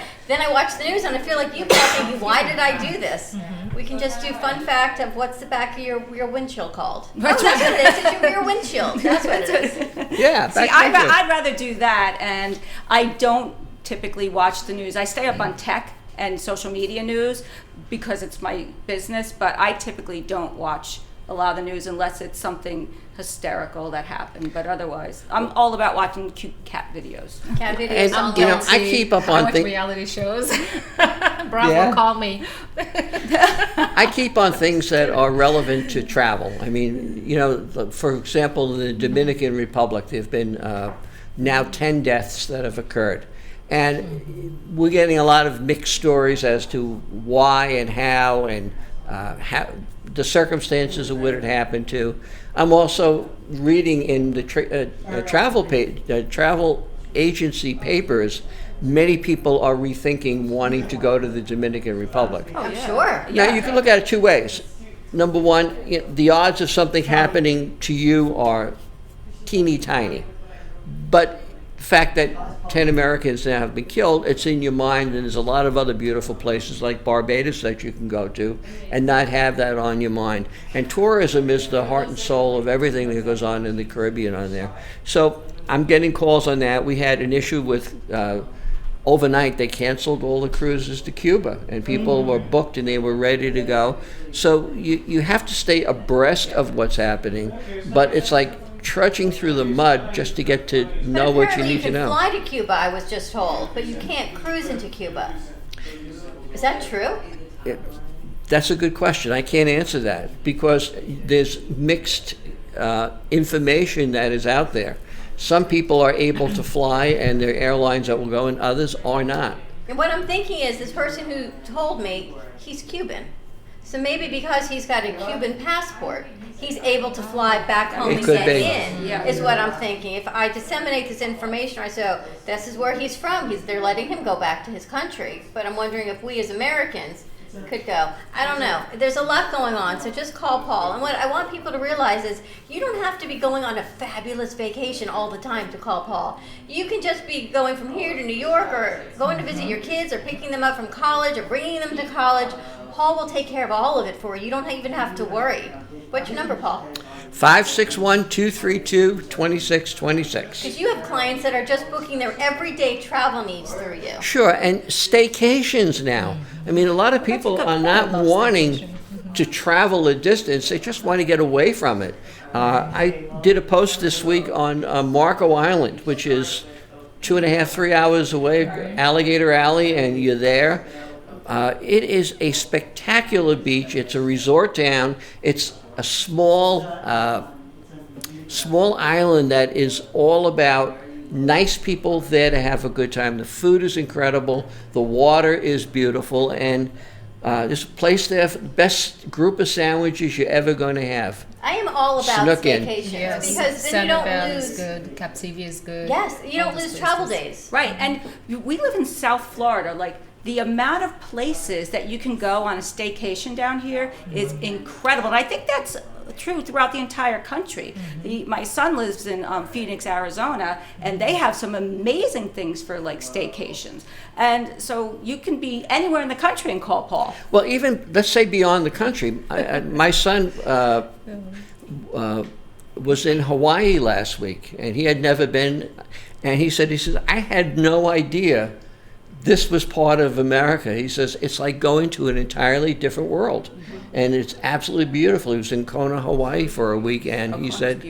watch the news, and I feel like you guys thinking, why did I do this? We can just do fun fact of what's the back of your windshield called. That's what it is. It's your rear windshield. That's what it is. Yeah. See, I'd rather do that, and I don't typically watch the news. I stay up on tech and social media news because it's my business, but I typically don't watch a lot of the news unless it's something hysterical that happened. But otherwise, I'm all about watching cute cat videos. Cat videos. And, you know, I keep up on things. Reality shows. Bravo, call me. I keep on things that are relevant to travel. I mean, you know, for example, in the Dominican Republic, there have been now 10 deaths that have occurred. And we're getting a lot of mixed stories as to why and how how the circumstances of what it happened to. I'm also reading in the travel agency papers, many people are rethinking wanting to go to the Dominican Republic. Oh, yeah. Sure. Now, you can look at it two ways. Number one, the odds of something happening to you are teeny tiny. But the fact that 10 Americans now have been killed, it's in your mind, and there's a lot of other beautiful places like Barbados that you can go to and not have that on your mind. And tourism is the heart and soul of everything that goes on in the Caribbean on there. So I'm getting calls on that. We had an issue with overnight, they canceled all the cruises to Cuba, and people were booked and they were ready to go. So you have to stay abreast of what's happening, but it's like trudging through the mud just to get to know what you need to know. You can fly to Cuba, I was just told, but you can't cruise into Cuba. Is that true? That's a good question. I can't answer that because there's mixed information that is out there. Some people are able to fly and there are airlines that will go and others are not. And what I'm thinking is this person who told me he's Cuban. So maybe because he's got a Cuban passport, he's able to fly back home and get in, is what I'm thinking. If I disseminate this information, I say, oh, this is where he's from. They're letting him go back to his country. But I'm wondering if we as Americans could go. I don't know. There's a lot going on, so just call Paul. And what I want people to realize is you don't have to be going on a fabulous vacation all the time to call Paul. You can just be going from here to New York or going to visit your kids or picking them up from college or bringing them to college. Paul will take care of all of it for you. You don't even have to worry. What's your number, Paul? 561-232-2626. Because you have clients that are just booking their everyday travel needs through you. Sure, and staycations now. I mean, a lot of people are not wanting to travel a distance. They just want to get away from it. I did a post this week on Marco Island, which is 2.5, 3 hours away, Alligator Alley, and you're there. It is a spectacular beach. It's a resort town. It's a small island that is all about nice people there to have a good time. The food is incredible. The water is beautiful. And there's a place there for the best group of sandwiches you're ever going to have. I am all about staycations because then you don't lose. Is good. Captivia is good. Yes, you don't lose travel days. Right, and we live in South Florida. Like, the amount of places that you can go on a staycation down here is incredible. And I think that's true throughout the entire country. My son lives in Phoenix, Arizona, and they have some amazing things for like staycations. And so you can be anywhere in the country and call Paul. Well, even, let's say beyond the country. My son was in Hawaii last week, and he had never been, and he says, I had no idea this was part of America. He says, it's like going to an entirely different world. And it's absolutely beautiful. He was in Kona, Hawaii for a week, and he said,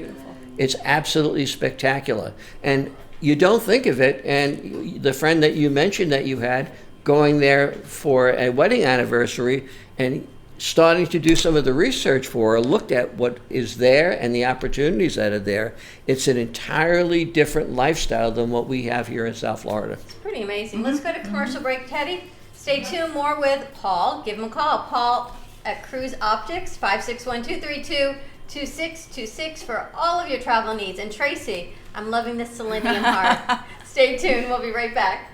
it's absolutely spectacular. And you don't think of it, and the friend that you mentioned that you had going there for a wedding anniversary and starting to do some of the research for her, looked at what is there and the opportunities that are there. It's an entirely different lifestyle than what we have here in South Florida. Pretty amazing. Let's go to commercial break, Teddy. Stay tuned. More with Paul. Give him a call. Paul at Cruise Optics, 561-232-2626 for all of your travel needs. And Tracy, I'm loving this selenium heart. Stay tuned. We'll be right back.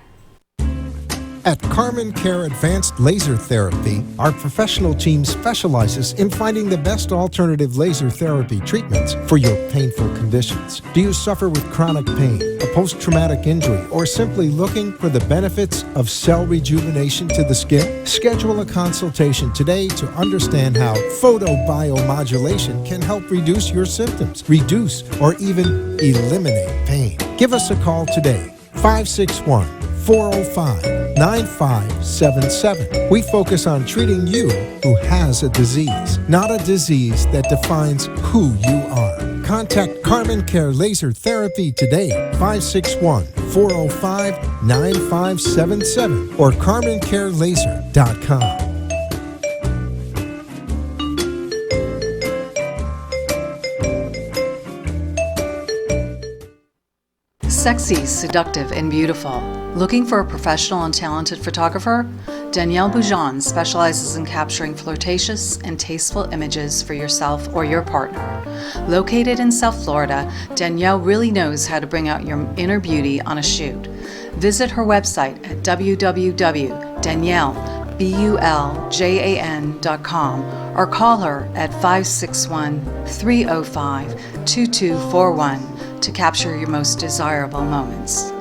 At Carmen Care Advanced Laser Therapy, our professional team specializes in finding the best alternative laser therapy treatments for your painful conditions. Do you suffer with chronic pain, a post-traumatic injury, or simply looking for the benefits of cell rejuvenation to the skin? Schedule a consultation today to understand how photobiomodulation can help reduce your symptoms, reduce or even eliminate pain. Give us a call today, 561-405-9577. We focus on treating you who has a disease, not a disease that defines who you are. Contact Carmen Care Laser Therapy today, 561-405-9577 or carmencarelaser.com. Sexy, seductive, and beautiful. Looking for a professional and talented photographer? Danielle Boujon specializes in capturing flirtatious and tasteful images for yourself or your partner. Located in South Florida, Danielle really knows how to bring out your inner beauty on a shoot. Visit her website at www.daniellebuljan.com or call her at 561-305-2241 to capture your most desirable moments.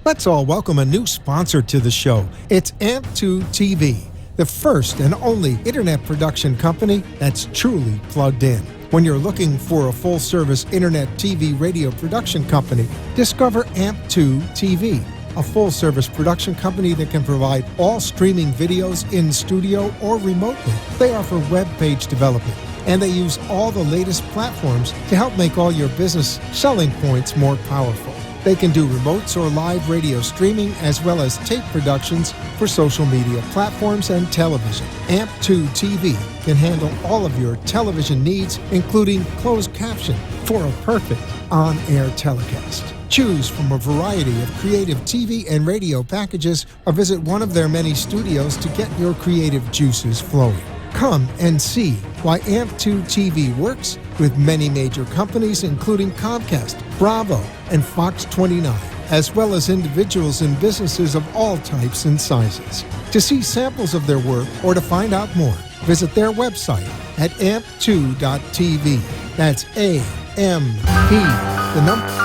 Let's all welcome a new sponsor to the show. It's AMP2 TV, the first and only internet production company that's truly plugged in. When you're looking for a full-service internet TV radio production company, discover AMP2 TV, a full-service production company that can provide all streaming videos in studio or remotely. They offer web page development, and they use all the latest platforms to help make all your business selling points more powerful. They can do remotes or live radio streaming as well as tape productions for social media platforms and television. AMP2 TV can handle all of your television needs, including closed caption for a perfect on-air telecast. Choose from a variety of creative TV and radio packages or visit one of their many studios to get your creative juices flowing. Come and see why AMP2 TV works with many major companies including Comcast, Bravo, and Fox 29, as well as individuals and businesses of all types and sizes. To see samples of their work or to find out more, visit their website at amp2.tv. That's A-M-P, the number.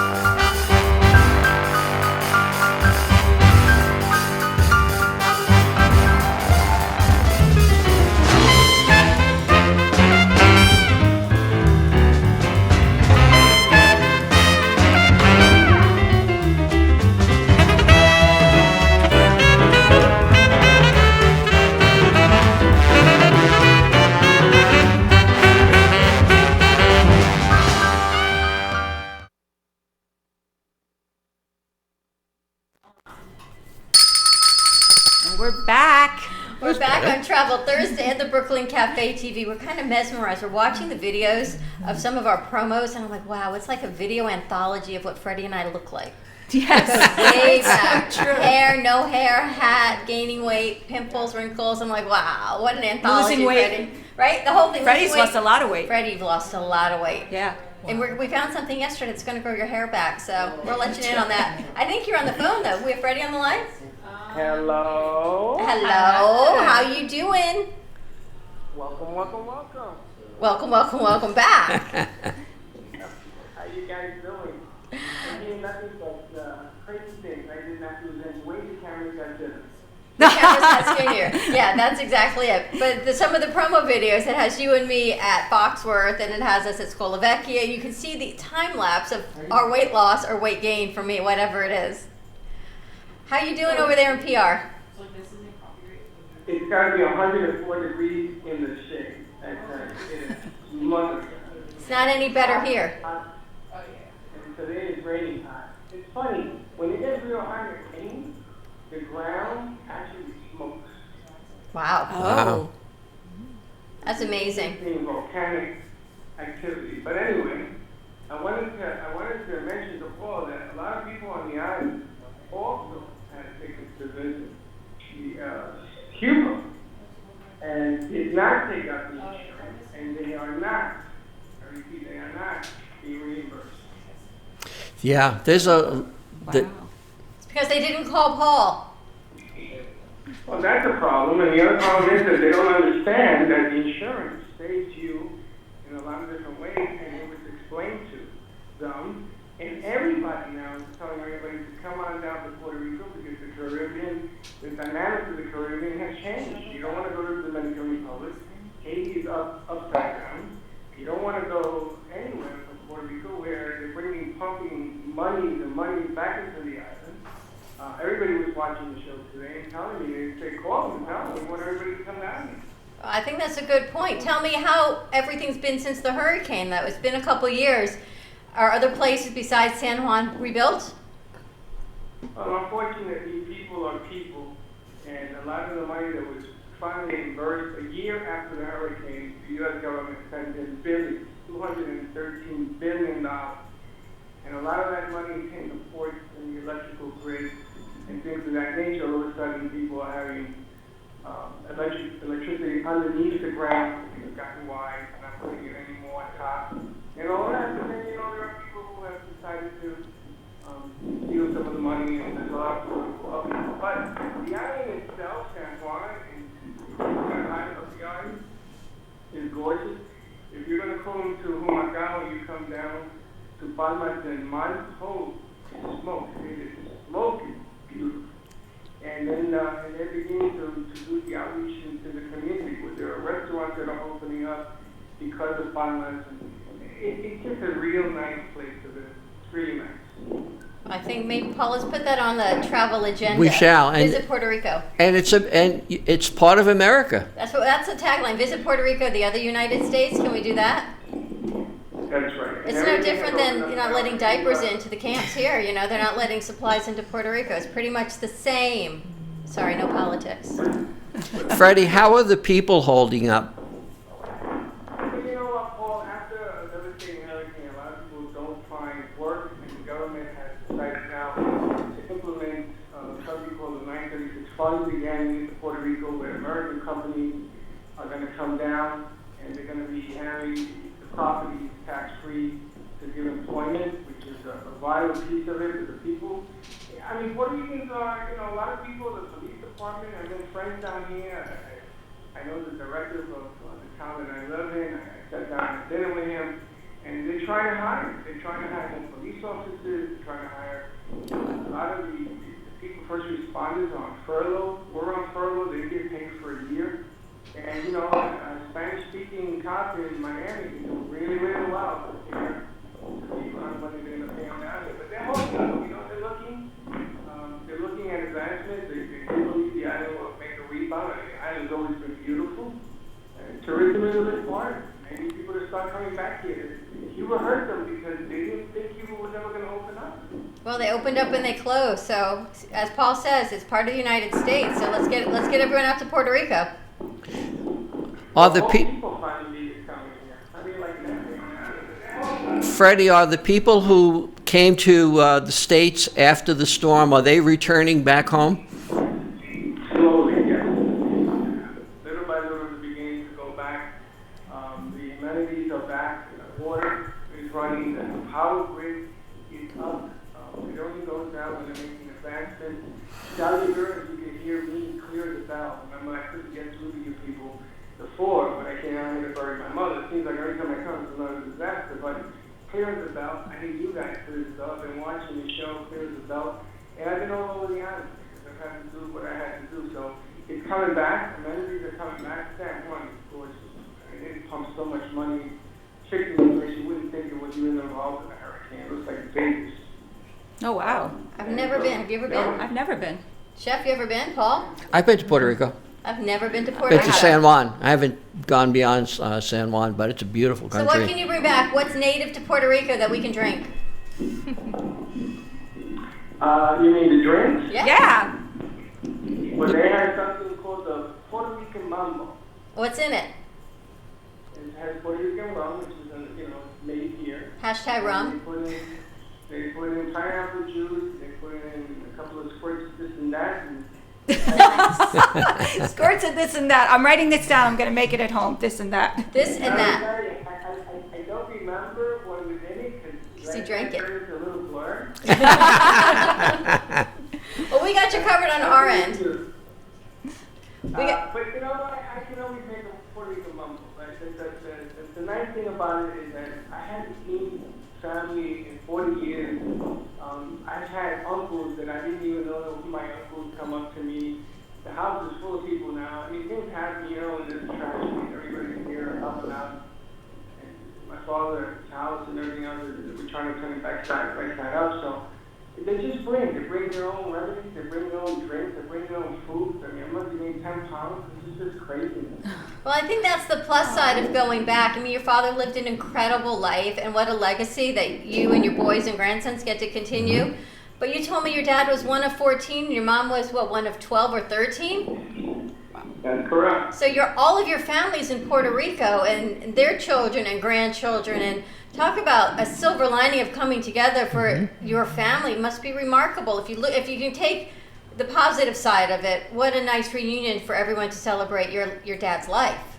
We're back on Travel Thursday at the Brooklyn Cafe TV. We're kind of mesmerized. We're watching the videos of some of our promos, and I'm like, wow, it's like a video anthology of what Freddie and I look like. Yes. Way back. Hair, no hair, hat, gaining weight, pimples, wrinkles. I'm like, wow, what an anthology, Losing weight. Freddie. Right? The whole thing. Freddie's lost a lot of weight. Freddie lost a lot of weight. Yeah. And we found something yesterday that's going to grow your hair back, so we'll let you in on that. I think you're on the phone, though. We have Freddie on the line? Hello. Hello. How you doing? Welcome, welcome, welcome. Welcome, welcome, welcome back. How you guys doing? I mean, nothing but crazy things. I didn't have to lose any weight. The cameras got dinner. The cameras got skinnier. Yeah, that's exactly it. But some of the promo videos, it has you and me at Foxworth, and it has us at Scolavecchia. You can see the time lapse of our weight loss or weight gain for me, whatever it is. How you doing over there in PR? It's got to be 104 degrees in the shade. It's months. It's not any better here. And today is raining hot. It's funny, when it gets real hot and rainy, the ground actually smokes. Wow. Wow. That's amazing. Seeing volcanic activity. But anyway, I wanted to mention to Paul that a lot of people on the island also had tickets to visit Cuba and did not take out the insurance, and they are not, I repeat, they are not being reimbursed. Yeah, there's a. It's because they didn't call Paul. Well, that's a problem, and the other problem is that they don't understand that the insurance saves you in a lot of different ways, and it was explained to them, and everybody now is telling everybody to come on down to Puerto Rico because the Caribbean, the dynamics of the Caribbean has changed. You don't want to go to the Dominican Republic. Haiti is upside down. You don't want to go anywhere from Puerto Rico where they're pumping money back into the island. Everybody was watching the show today and telling me, they call them and tell them we want everybody to come down here. I think that's a good point. Tell me how everything's been since the hurricane, though. It's been a couple years. Are other places besides San Juan rebuilt? Well, unfortunately, people are people, and a lot of the money that was finally reimbursed a year after the hurricane, the U.S. government sent in billions, $213 billion. And a lot of that money is hitting the ports and the electrical grid and things of that nature. All of a sudden, people are having electricity underneath the ground. It's gotten wide, and not putting it anymore on top. And all that, and then, there are people who have decided to steal some of the money, and there's a lot of people up there. But the island itself, San Juan, and the island of the island, is gorgeous. If you're going to come to Humacao, you come down to Palmas del Mar, it's smoke. It is smoking beautiful. And then they're beginning to do the outreach into the community where there are restaurants that are opening up because of Palmas. It's just a real nice place to visit. It's really nice. I think maybe Paul, let's put that on the travel agenda. We shall. Visit Puerto Rico. And it's part of America. That's the tagline. Visit Puerto Rico, the other United States. Can we do that? That's right. It's no different than you're not letting diapers into the camps here. They're not letting supplies into Puerto Rico. It's pretty much the same. Sorry, no politics. Freddie, how are the people holding up? You know what, Paul? After a devastating hurricane, a lot of people don't find work, and the government has decided now to implement something called the 936 funds again into Puerto Rico, where American companies are going to come down and they're going to be having the properties tax-free to give employment, which is a vital piece of it to the people. I mean, Puerto Ricans are, a lot of people, the police department, I've been friends down here. I know the director of the town that I live in. I sat down and dinner with him, and they're trying to hire. They're trying to hire more police officers. They're trying to hire a lot of the people, first responders are on furlough. We're on furlough. They get paid for a year. And, a Spanish-speaking cop in Miami is doing really, really well. People aren't money they're going to pay on that. But they're holding up. They're looking at advancements. They do believe the island will make a rebound. The island's always been beautiful. And tourism is a big part. Maybe people will start coming back here. Cuba hurt them because they didn't think Cuba was ever going to open up. Well, they opened up and they closed. So, as Paul says, it's part of the United States. So let's get everyone out to Puerto Rico. Are the Freddie, are the people who came to the States after the storm, are they returning back home? Slowly, yes. Little by little, they're beginning to go back. The amenities are back. The water is running. The power grid is up. It only goes down when they're making advancements. Cellular, as you can hear me clear the bell. Remember, I couldn't get through to you people before, but I came out here to bury my mother. It seems like every time I come, it's another disaster, but clears the bell. I think you guys clear the bell. I've been watching the show, clears the bell, and I've been all over the island because I've had to do what I had to do. So it's coming back. Amenities are coming back. San Juan, of course, it pumps so much money, particularly where you wouldn't think it was even involved in a hurricane. It looks like Vegas. Oh, wow. I've never been. Have you ever been? I've never been. Chef, you ever been? Paul? I've been to Puerto Rico. I've never been to Puerto Been Rico. to San Juan. I haven't gone beyond San Juan, but it's a beautiful So country. what can you bring back? What's native to Puerto Rico that we can drink? You mean the drinks? Yeah. Well, they have something called the Puerto Rican Mambo. What's in it? It has Puerto Rican rum, which is, made here. Hashtag rum. They put in pineapple juice. They put in a couple of squirts of this and that. And Squirts of this and that. I'm writing this down. I'm going to make it at home. This and that. This and that. I don't remember what was in it because you drank it. It's a little blur. Well, we got you covered on our end. But you know what? I can always make a Puerto Rican mumble. The nice thing about it is that I haven't seen family in 40 years. I've had uncles that I didn't even know who my uncles come up to me. The house is full of people now. I mean, things happen, in this tragedy. Everybody's here helping out. And my father's house and everything else, we're trying to turn it back side up. So they just bring their own remedies, they bring their own drinks, they bring their own food. I mean, I must be making 10 pounds. This is just crazy. Well, I think that's the plus side of going back. I mean, your father lived an incredible life, and what a legacy that you and your boys and grandsons get to continue. But you told me your dad was one of 14, and your mom was, one of 12 or 13? That's correct. So all of your family's in Puerto Rico, and their children and grandchildren, and talk about a silver lining of coming together for your family. It must be remarkable. If you can take the positive side of it, what a nice reunion for everyone to celebrate your dad's life.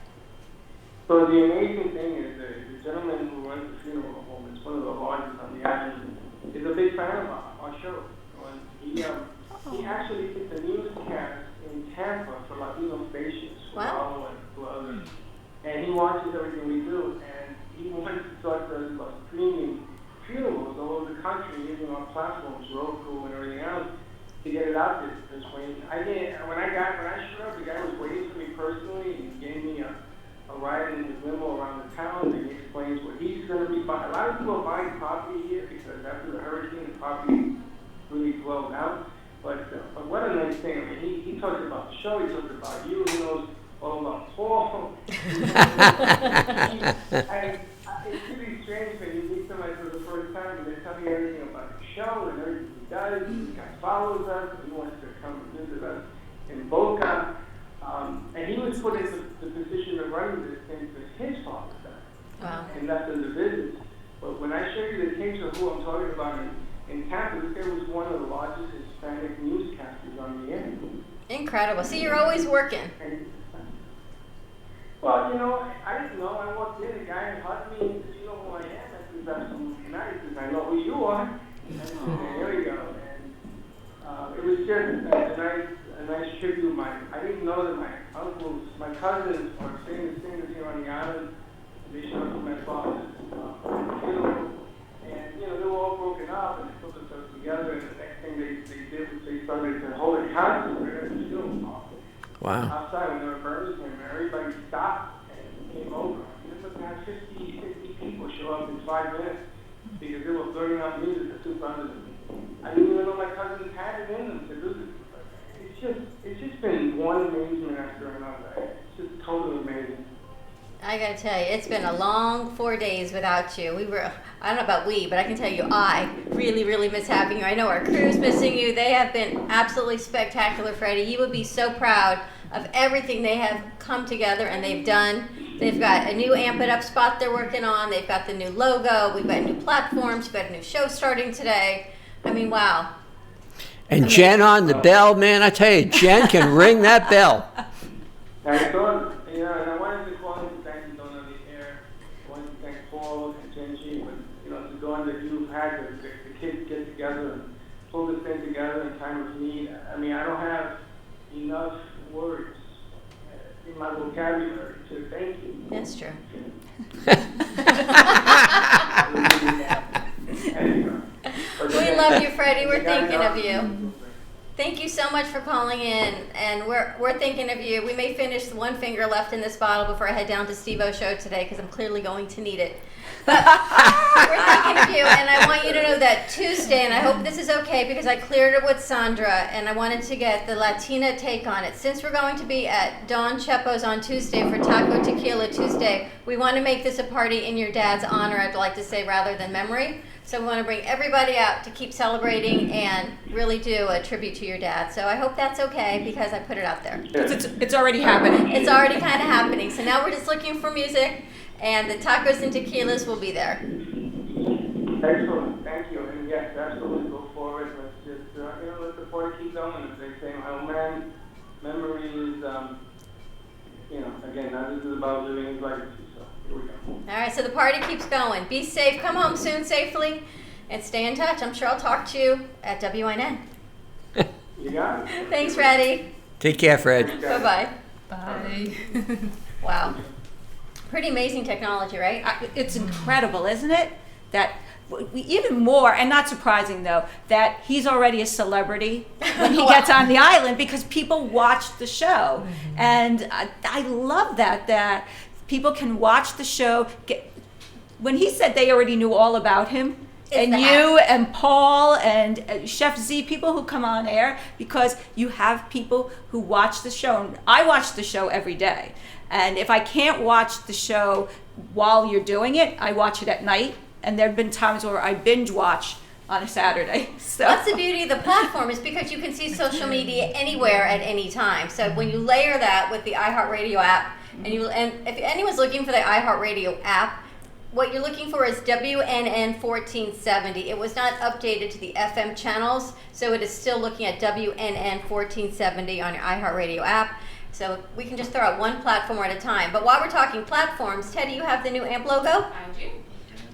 So the amazing thing is that the gentleman who runs the funeral home, it's one of the largest on the island, is a big fan of our show. He actually did the newscast in Tampa for Latino stations, Wow. and others. And he watches everything we do, and he wanted to talk to us about streaming funerals all over the country, using our platforms, Roku and everything else, to get it out this way. When I showed up, the guy was waiting for me personally, and he gave me a ride in his limo around the town, and he explains what he's going to be buying. A lot of people are buying property here because after the hurricane, the property really flowed out. But what a nice thing. I mean, he talks about the show, he talks about you, he knows all about Paul. It's really strange when you meet somebody for the first time and they tell you everything about the show and everything he does. This guy follows us, he wants to come visit us in Boca. And he was put in the position of running this thing because his father died. Wow. And left in the business. But when I show you the tapes of who I'm talking about in Tampa, this guy was one of the largest Hispanic newscasters on the air. Incredible. See, you're always working. Well, I didn't know. I walked in, the guy hugged me and said, "You know who I am?" I said, "Absolutely not." He says, "I know who you are." And there we go. And it was just a nice tribute. I didn't know that my uncles, my cousins are famous singers here on the island. They showed up at my father's funeral. And, they were all broken up and they put themselves together. And the next thing they did was they started to hold a concert at the funeral hall. Wow. Outside when they were burning him, everybody stopped and came over. They must have 50 people show up in 5 minutes because they were burning out music to 200. I didn't even know my cousins had it in them to do this. It's just been one amazement after another. It's just totally amazing. I gotta tell you, it's been a long 4 days without you. I don't know about we, but I can tell you I really, really miss having you. I know our crew's missing you. They have been absolutely spectacular, Freddie. You would be so proud of everything they have come together and they've done. They've got a new Amp It Up spot they're working on. They've got the new logo. We've got new platforms. We've got a new show starting today. I mean, wow. And Jen on the bell, man, I tell you, Jen can ring that bell. I thought, and I wanted to call him to thank you on the air. I wanted to thank Paul and Genji, but, to go on that you've had the kids get together and pull this thing together in time of need. I mean, I don't have enough words in my vocabulary to thank you. That's true. We love you, Freddie. We're thinking of you. Thank you so much for calling in, and we're thinking of you. We may finish one finger left in this bottle before I head down to Steve-O's show today, because I'm clearly going to need it. But we're thinking of you, and I want you to know that Tuesday, and I hope this is okay because I cleared it with Sandra, and I wanted to get the Latina take on it. Since we're going to be at Don Chepo's on Tuesday for Taco Tequila Tuesday, we want to make this a party in your dad's honor, I'd like to say, rather than memory. So we want to bring everybody out to keep celebrating and really do a tribute to your dad. So I hope that's okay because I put it out there. It's already happening. It's already kind of happening. So now we're just looking for music, and the tacos and tequilas will be there. Excellent, thank you. And yes, absolutely, go forward. Let's just, let the party keep going. As they say, oh man, memory is, again, now this is about living his legacy. So here we go. All right, so the party keeps going. Be safe. Come home soon safely, and stay in touch. I'm sure I'll talk to you at WNN. You got it. Thanks, Freddie. Take care, Fred. Bye-bye. Bye. Wow. Pretty amazing technology, right? It's incredible, isn't it? That even more, and not surprising though, that he's already a celebrity when he gets on the island because people watch the show. And I love that people can watch the show. When he said they already knew all about him, and you and Paul and Chef Z, people who come on air, because you have people who watch the show. And I watch the show every day. And if I can't watch the show while you're doing it, I watch it at night. And there have been times where I binge watch on a Saturday. So that's the beauty of the platform, is because you can see social media anywhere at any time. So when you layer that with the iHeartRadio app, and if anyone's looking for the iHeartRadio app, what you're looking for is WNN 1470. It was not updated to the FM channels, so it is still looking at WNN 1470 on your iHeartRadio app. So we can just throw out one platform at a time. But while we're talking platforms, Teddy, you have the new AMP logo? I do.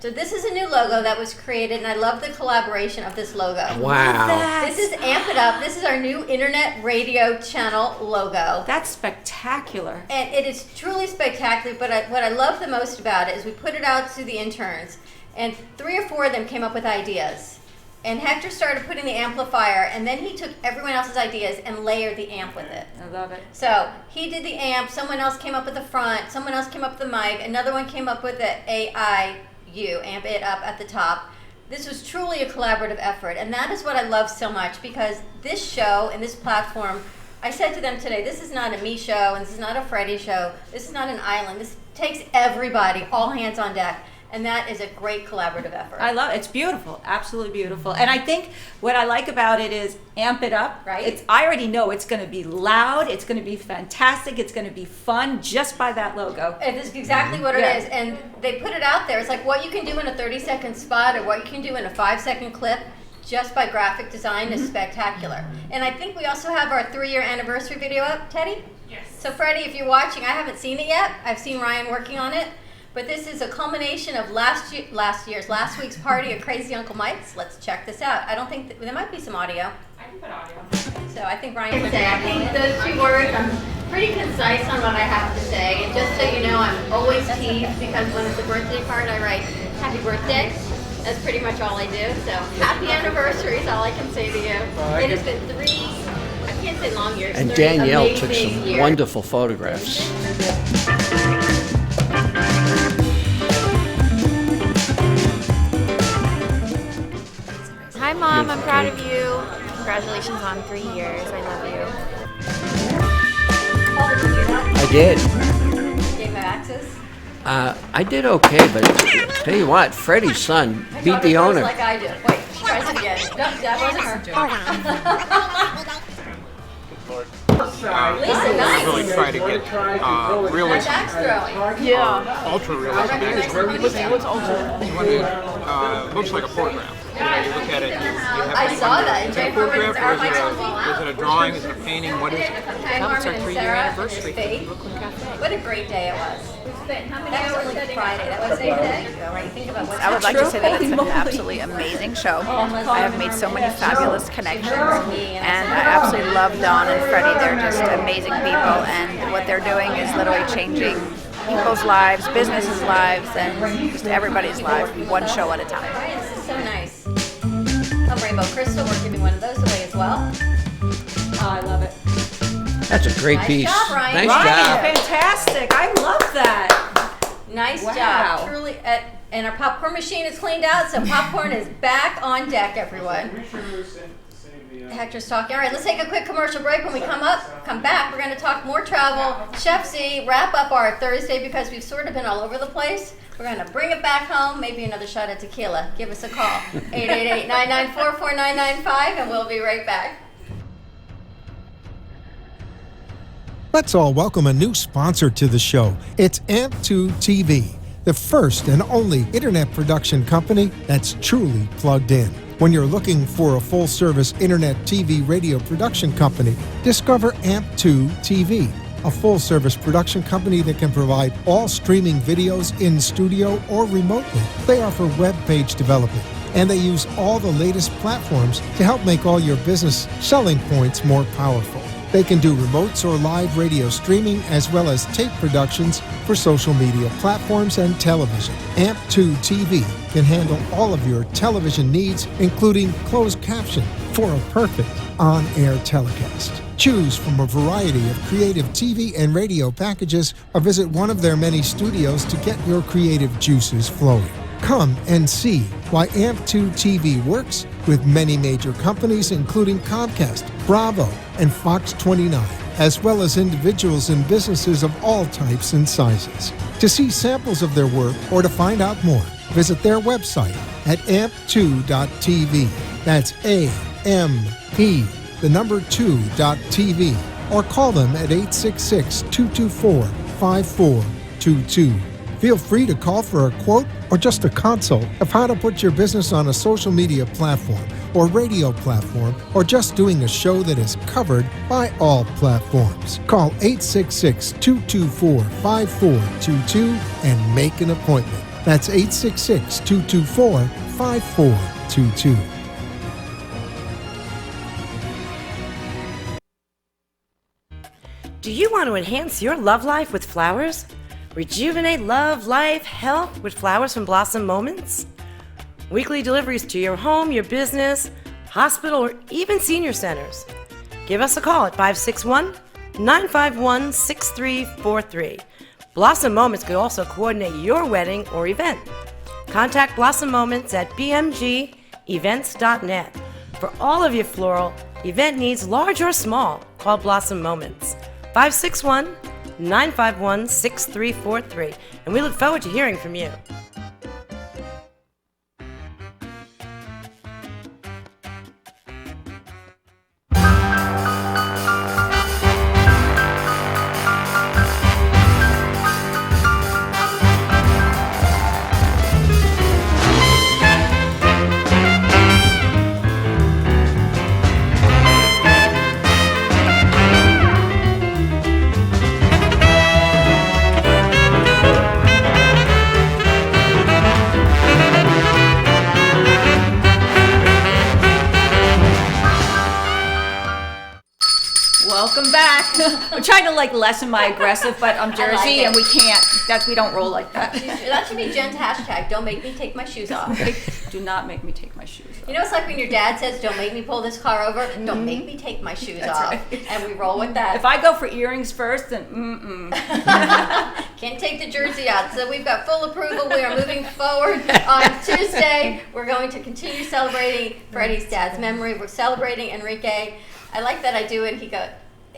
So this is a new logo that was created, and I love the collaboration of this logo. Wow. This is Amp It Up. This is our new internet radio channel logo. That's spectacular. And it is truly spectacular, but what I love the most about it is we put it out to the interns, and 3 or 4 of them came up with ideas. And Hector started putting the amplifier, and then he took everyone else's ideas and layered the amp with it. I love it. So he did the amp, someone else came up with the front, someone else came up with the mic, another one came up with the AIU, Amp It Up at the top. This was truly a collaborative effort, and that is what I love so much, because this show and this platform, I said to them today, this is not a me show, and this is not a Freddie show, this is not an island, this takes everybody, all hands on deck. And that is a great collaborative effort. I love it. It's beautiful, absolutely beautiful. And I think what I like about it is Amp It Up. Right. I already know it's going to be loud, it's going to be fantastic, it's going to be fun just by that logo. It is exactly what it is. And they put it out there. It's like what you can do in a 30-second spot or what you can do in a 5-second clip just by graphic design is spectacular. And I think we also have our 3-year anniversary video up, Teddy? Yes. So Freddie, if you're watching, I haven't seen it yet. I've seen Ryan working on it. But this is a culmination of last week's party at Crazy Uncle Mike's. Let's check this out. I don't think there might be some audio. I can put audio. So I think Ryan would say, I think those 2 words, I'm pretty concise on what I have to say. And just so you know, I'm always teased because when it's a birthday card, I write happy birthday. That's pretty much all I do. So happy anniversary is all I can say to you. It has been 3, I can't say long years. And 3 Danielle took amazing some years. wonderful photographs. Hi, Mom. I'm proud of you. Congratulations on 3 years. I love you. I did. Gave my access. I did okay, but tell you what, Freddie's son beat the owner. Like I do. Wait, try it again. No, that wasn't her. Lisa, nice. Really try to get realistic. That's throwing. Yeah. Ultra realistic. What's ultra? looks like a photograph. You know, you look at it, you have I saw that. Is it a photograph or is it a drawing? Is it a painting? What is it? That was our 3-year anniversary at the Brooklyn Cafe. What a great day it was. That was only Friday. That was 4 days ago, right? Think about what I would like to say that it's been an absolutely amazing show. I have made so many fabulous connections, and I absolutely love Dawn and Freddie. They're just amazing people, and what they're doing is literally changing people's lives, businesses' lives, and just everybody's life, one show at a time. This is so nice. Oh, Rainbow Crystal, we're giving one of those away as well. Oh, I love it. That's a great piece. Nice job, Ryan. Nice job. Fantastic. I love that. Nice Wow. job. Truly, and our popcorn machine is cleaned out, so popcorn is back on deck, everyone. Hector's talking. All right, let's take a quick commercial break. When we come back, we're going to talk more travel. Chef Z, wrap up our Thursday because we've sort of been all over the place. We're going to bring it back home, maybe another shot of tequila. Give us a call, 888-994-4995, and we'll be right back. Let's all welcome a new sponsor to the show. It's AMP2 TV, the first and only internet production company that's truly plugged in. When you're looking for a full-service internet TV radio production company, discover AMP2 TV, a full-service production company that can provide all streaming videos in studio or remotely. They offer web page development, and they use all the latest platforms to help make all your business selling points more powerful. They can do remotes or live radio streaming as well as tape productions for social media platforms and television. AMP2 TV can handle all of your television needs, including closed caption for a perfect on-air telecast. Choose from a variety of creative TV and radio packages or visit one of their many studios to get your creative juices flowing. Come and see why AMP2 TV works with many major companies including Comcast, Bravo, and Fox 29, as well as individuals and businesses of all types and sizes. To see samples of their work or to find out more, visit their website at amp2.tv. That's AMP2.tv, or call them at 866-224-5422. Feel free to call for a quote or just a consult of how to put your business on a social media platform or radio platform, or just doing a show that is covered by all platforms. Call 866-224-5422 and make an appointment. That's 866-224-5422. Do you want to enhance your love life with flowers? Rejuvenate love, life, health with flowers from Blossom Moments? Weekly deliveries to your home, your business, hospital, or even senior centers. Give us a call at 561-951-6343. Blossom Moments could also coordinate your wedding or event. Contact Blossom Moments at bmgevents.net. For all of your floral event needs, large or small, call Blossom Moments. 561-951-6343. And we look forward to hearing from you. Welcome back. I'm trying to lessen my aggressive, but I'm Jersey and we can't. We don't roll like that. That should be Jen's hashtag. Don't make me take my shoes off. Do not make me take my shoes off. You know, it's like when your dad says, "Don't make me pull this car over." Don't make me take my shoes off. Right. And we roll with that. If I go for earrings first, then Can't take the jersey out. So we've got full approval. We are moving forward. On Tuesday, we're going to continue celebrating Freddie's dad's memory. We're celebrating Enrique. I like that I do it.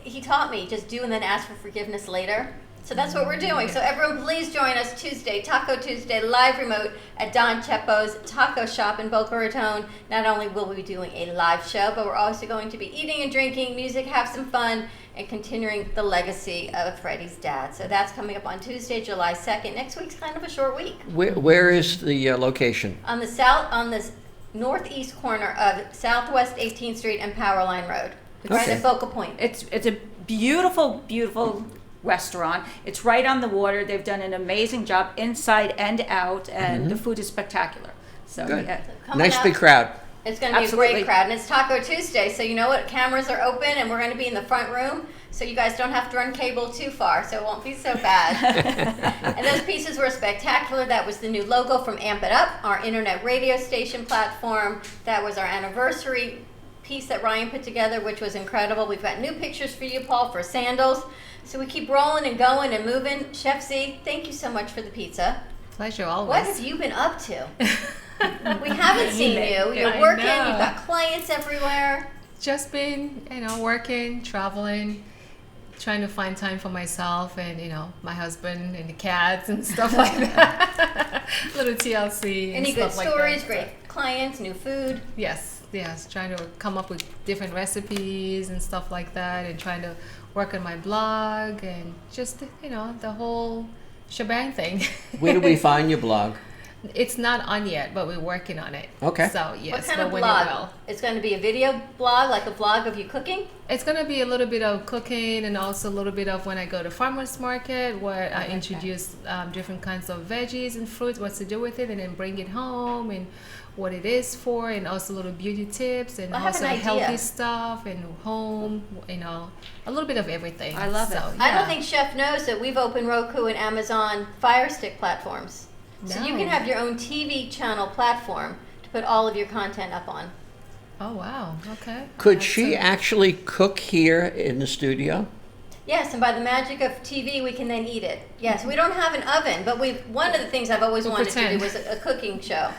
He taught me, just do and then ask for forgiveness later. So that's what we're doing. So everyone, please join us Tuesday, Taco Tuesday, live remote at Don Chepo's Taco Shop in Boca Raton. Not only will we be doing a live show, but we're also going to be eating and drinking, music, have some fun, and continuing the legacy of Freddie's dad. So that's coming up on Tuesday, July 2nd. Next week's kind of a short week. Where is the location? On the northeast corner of Southwest 18th Street and Powerline Road. Right at Focal Point. It's a beautiful, beautiful restaurant. It's right on the water. They've done an amazing job inside and out, and the food is spectacular. So Good. yeah. Nice big crowd. It's going to be a great crowd, and it's Taco Tuesday, so you know what? Cameras are open, and we're going to be in the front room, so you guys don't have to run cable too far, so it won't be so bad. And those pieces were spectacular. That was the new logo from Amp It Up, our internet radio station platform. That was our anniversary piece that Ryan put together, which was incredible. We've got new pictures for you, Paul, for sandals. So we keep rolling and going and moving. Chef Z, thank you so much for the pizza. Pleasure, always. What have you been up to? We haven't seen you. You're working. You've got clients everywhere. Just been, working, traveling, trying to find time for myself and, my husband and the cats and stuff like that. Little TLC. Any good stories, great clients, new food? Yes, trying to come up with different recipes and stuff like that, and trying to work on my blog and just, the whole shebang thing. Where do we find your blog? It's not on yet, but we're working on it. Okay. So, yes. What kind of blog? It's going to be a video blog, like a vlog of you cooking? It's going to be a little bit of cooking and also a little bit of when I go to farmer's market, where I introduce different kinds of veggies and fruits, what to do with it, and then bring it home and what it is for, and also little beauty tips and also healthy stuff and home, a little bit of everything. I love it. Yeah. I don't think Chef knows that we've opened Roku and Amazon Fire Stick platforms. So you can have your own TV channel platform to put all of your content up on. Oh, wow. Okay. Could she actually cook here in the studio? Yes, and by the magic of TV, we can then eat it. Yes, we don't have an oven, but one of the things I've always wanted to do was a cooking show.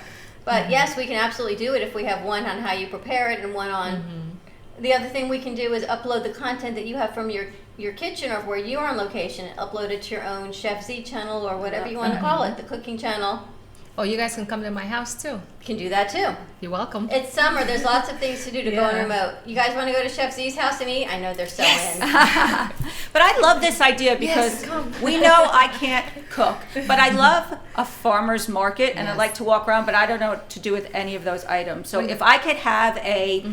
But yes, we can absolutely do it if we have one on how you prepare it and one on... The other thing we can do is upload the content that you have from your kitchen or where you are on location and upload it to your own Chef Z channel or whatever you want to call it, the cooking channel. Oh, you guys can come to my house too. Can do that too. You're welcome. It's summer. There's lots of things to do to go on remote. You guys want to go to Chef Z's house and eat? I know they're so in. But I love this idea because we know I can't cook, but I love a farmer's market and I like to walk around, but I don't know what to do with any of those items. So if I could have a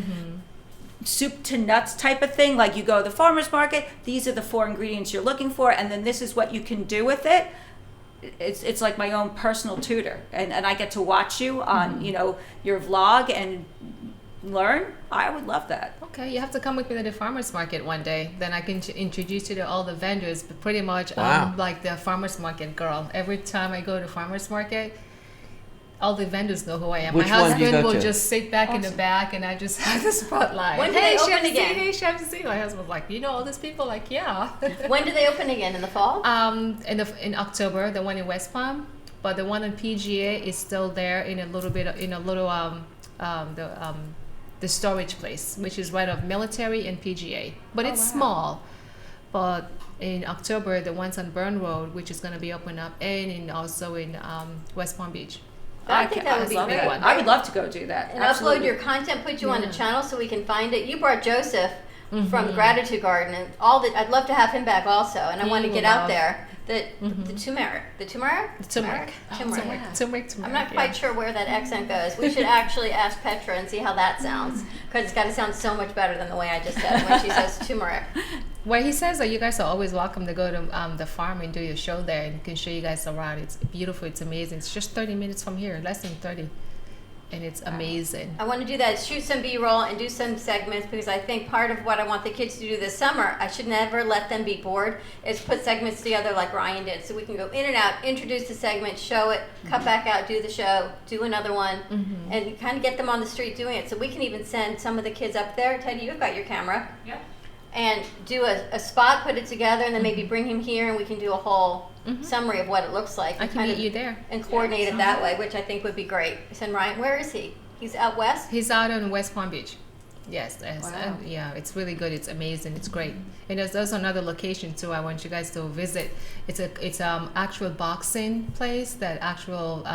soup to nuts type of thing, like you go to the farmer's market, these are the 4 ingredients you're looking for, and then this is what you can do with it. It's like my own personal tutor, and I get to watch you on your vlog and learn. I would love that. Okay, you have to come with me to the farmer's market one day. Then I can introduce you to all the vendors. But pretty much, I'm like the farmer's market girl. Every time I go to farmer's market, all the vendors know who I am. Which My husband will to? just sit back in the back, and I just have the spotlight. When do they open Chef again? Z, hey, Chef Z. My husband's like, all these people? Like, yeah. When do they open again? In the fall? In October, the one in West Palm, but the one in PGA is still there in a little the storage place, which is right off Military and PGA, but it's small. But in October, the ones on Burn Road, which is going to be open up, and also in West Palm Beach. I think that would be great. I would love to go do that. And upload your content, put you on the channel so we can find it. You brought Joseph from Gratitude Garden, and I'd love to have him back also. And I want to get out there. The turmeric. I'm not quite sure where that accent goes. We should actually ask Petra and see how that sounds, because it's got to sound so much better than the way I just said it when she says turmeric. Well, he says that you guys are always welcome to go to the farm and do your show there, and can show you guys around. It's beautiful. It's amazing. It's just 30 minutes from here, less than 30. And it's amazing. I want to do that, shoot some B-roll and do some segments, because I think part of what I want the kids to do this summer, I should never let them be bored, is put segments together like Ryan did. So we can go in and out, introduce the segment, show it, cut back out, do the show, do another one, and kind of get them on the street doing it. So we can even send some of the kids up there. Teddy, you've got your camera. Yep. And do a spot, put it together, and then maybe bring him here and we can do a whole summary of what it looks like. I can meet you there. And coordinate it that way, which I think would be great. Send Ryan, where is he? He's out west? He's out in West Palm Beach. Yes, yes. Wow. And yeah, it's really good. It's amazing. It's great. And there's also another location too. I want you guys to visit. It's actual boxing place that actual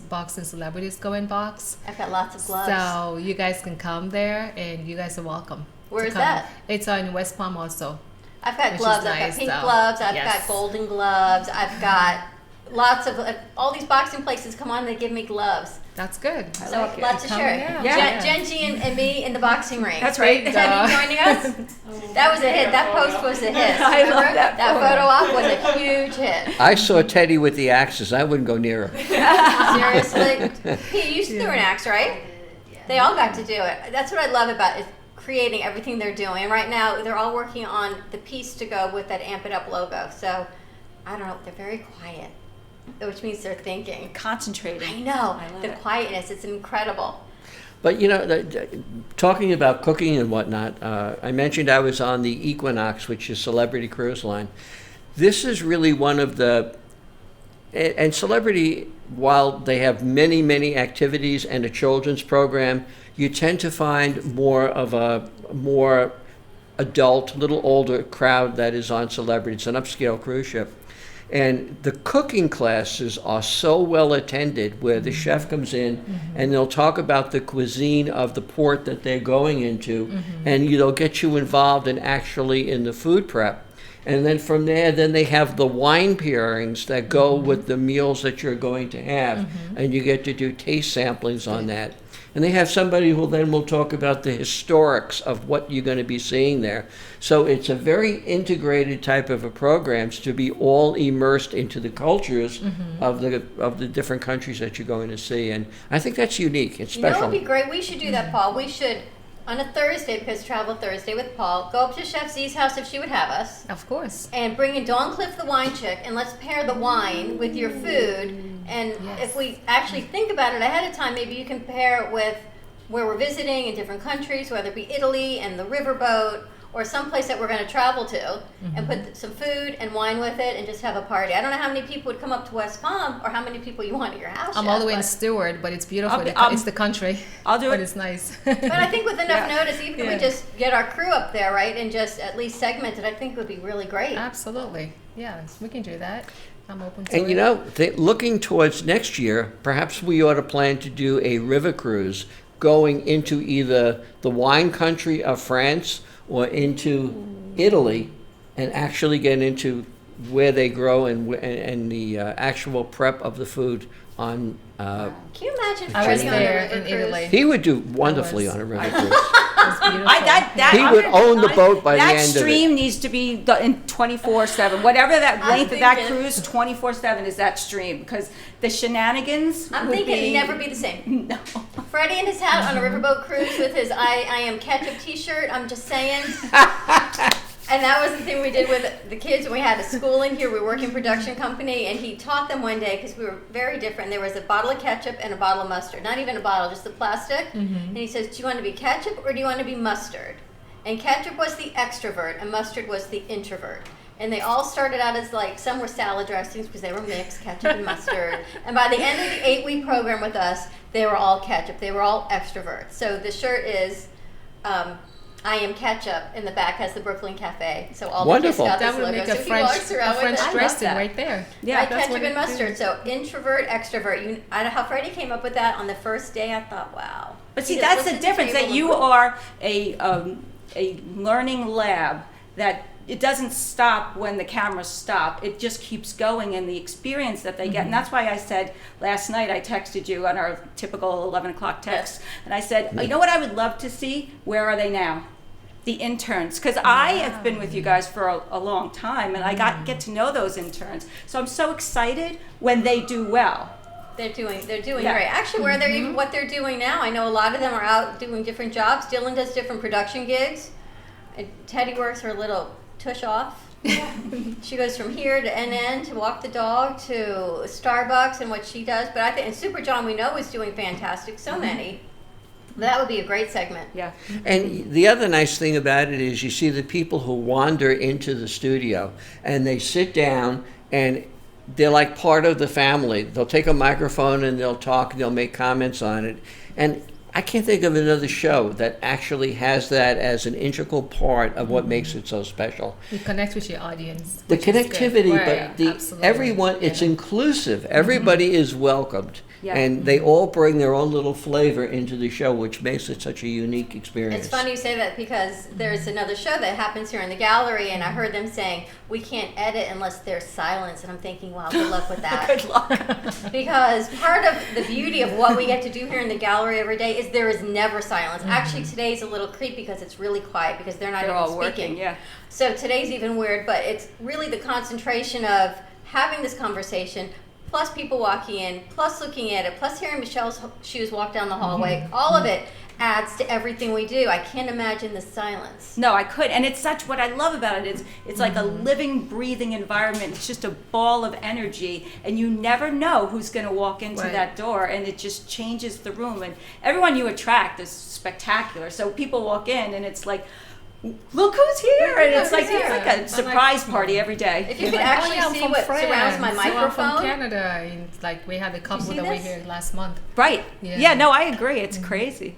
boxing celebrities go and box. I've got lots of gloves. So you guys can come there, and you guys are welcome. Where to is come. that? It's in West Palm also. I've got Which gloves. is I've got nice, pink so, gloves. I've yes. got golden gloves. I've got lots of all these boxing places come on. They give me gloves. That's good. So lots to Come share. down. Genji and me in the boxing ring. That's right. Is that you joining us? That was a hit. That post was a hit. I love Remember? that That photo. photo op was a huge hit. I saw Teddy with the axes. I wouldn't go near him. Seriously. Pete, you threw an axe, right? They all got to do it. That's what I love about it. Creating everything they're doing. And right now, they're all working on the piece to go with that Amp It Up logo. So, I don't know, they're very quiet, which means they're thinking. Concentrating. I know. The quietness, it's incredible. But you know, talking about cooking and whatnot, I mentioned I was on the Equinox, which is Celebrity Cruise Line. This is really one of the, and Celebrity, while they have many, many activities and a children's program, you tend to find more of a more adult, little older crowd that is on Celebrity. It's an upscale cruise ship. And the cooking classes are so well attended, where the chef comes in and they'll talk about the cuisine of the port that they're going into, and they'll get you involved in actually in the food prep. And then from there, then they have the wine pairings that go with the meals that you're going to have, and you get to do taste samplings on that. And they have somebody who then will talk about the historics of what you're going to be seeing there. So it's a very integrated type of a program to be all immersed into the cultures of the different countries that you're going to see. And I think that's unique. It's You know special. what would be great? We should do that, Paul. We should, on a Thursday, because Travel Thursday with Paul, go up to Chef Z's house if she would have us. Of course. And bring in Dawn Cliff, the wine chick, and let's pair the wine with your food. And if we actually think about it ahead of time, maybe you can pair it with where we're visiting in different countries, whether it be Italy and the riverboat, or someplace that we're going to travel to, and put some food and wine with it and just have a party. I don't know how many people would come up to West Palm or how many people you want at your house. I'm all the way in Stewart, but it's beautiful. It's the country. I'll do but it. it's nice. But I think with enough notice, even if we just get our crew up there, right, and just at least segment it, I think would be really great. Absolutely. Yes, we can do that. I'm open to it. And you know, looking towards next year, perhaps we ought to plan to do a river cruise going into either the wine country of France or into Italy, and actually get into where they grow and the actual prep of the food on. Can you imagine I was Freddie on a there river in cruise? Italy. He would do wonderfully on a river cruise. He would own the boat by the that end of it. stream needs to be in 24/7. Whatever that I'm length of that thinking- cruise, 24/7 is that stream, because the shenanigans. I'm would thinking be, it'd never be the same. No. Freddie in his hat on a riverboat cruise with his I Am Ketchup t-shirt, I'm just saying. And that was the thing we did with the kids when we had a school in here. We work in production company, and he taught them one day, because we were very different. There was a bottle of ketchup and a bottle of mustard. Not even a bottle, just the plastic. And he says, do you want to be ketchup or do you want to be mustard? And ketchup was the extrovert and mustard was the introvert. And they all started out as like, some were salad dressings because they were mixed, ketchup and mustard. And by the end of the 8-week program with us, they were all ketchup. They were all extroverts. So the shirt is I Am Ketchup. In the back has the Brooklyn Cafe. So all Wonderful. the kids got That this would logo. make a So he walks around with French it. dressing right there. Yeah, Like that's ketchup what and it mustard. is. So introvert, extrovert. I know how Freddie came up with that on the first day. I thought, wow. But He see, just that's looked the at the difference, table that and you looked. are a learning lab, that it doesn't stop when the cameras stop. It just keeps going, and the experience that they get. And that's why I said last night, I texted you on our typical 11 o'clock text, and I said, you know what I would love to see? Where are they now? The interns, because I have been with you guys for a long time, and I get to know those interns. So I'm so excited when they do well. They're doing Yeah. great. Actually, where they're even what they're doing now, I know a lot of them are out doing different jobs. Dylan does different production gigs. And Teddy works her little tush off. She goes from here to NN to walk the dog to Starbucks and what she does. But I think, and Super John we know is doing fantastic. So many. That would be a great segment. Yeah. And the other nice thing about it is you see the people who wander into the studio and they sit down and they're like part of the family. They'll take a microphone and they'll talk and they'll make comments on it. And I can't think of another show that actually has that as an integral part of what makes it so special. You connect with your audience. The which is good. connectivity, Right, but the absolutely. everyone, it's inclusive. Everybody is welcomed. Yeah. And they all bring their own little flavor into the show, which makes it such a unique experience. It's funny you say that because there's another show that happens here in the gallery, and I heard them saying, we can't edit unless there's silence. And I'm thinking, wow, good luck with that. Good luck. Because part of the beauty of what we get to do here in the gallery every day is there is never silence. Actually, today's a little creepy because it's really quiet because they're not They're even all speaking. working, yeah. So today's even weird, but it's really the concentration of having this conversation, plus people walking in, plus looking at it, plus hearing Michelle's shoes walk down the hallway. All of it adds to everything we do. I can't imagine the silence. No, I could, and it's such what I love about it. It's like a living, breathing environment. It's just a ball of energy, and you never know who's going to walk into Right. that door, and it just changes the room. And everyone you attract is spectacular. So people walk in, and it's like, look who's here, and it's like a surprise party every day. If you could actually I'm see from what France. surrounds my So I'm microphone. from Canada. And, like we had a couple see that were this? here last month. Right. Yeah. Yeah, no, I agree. It's crazy.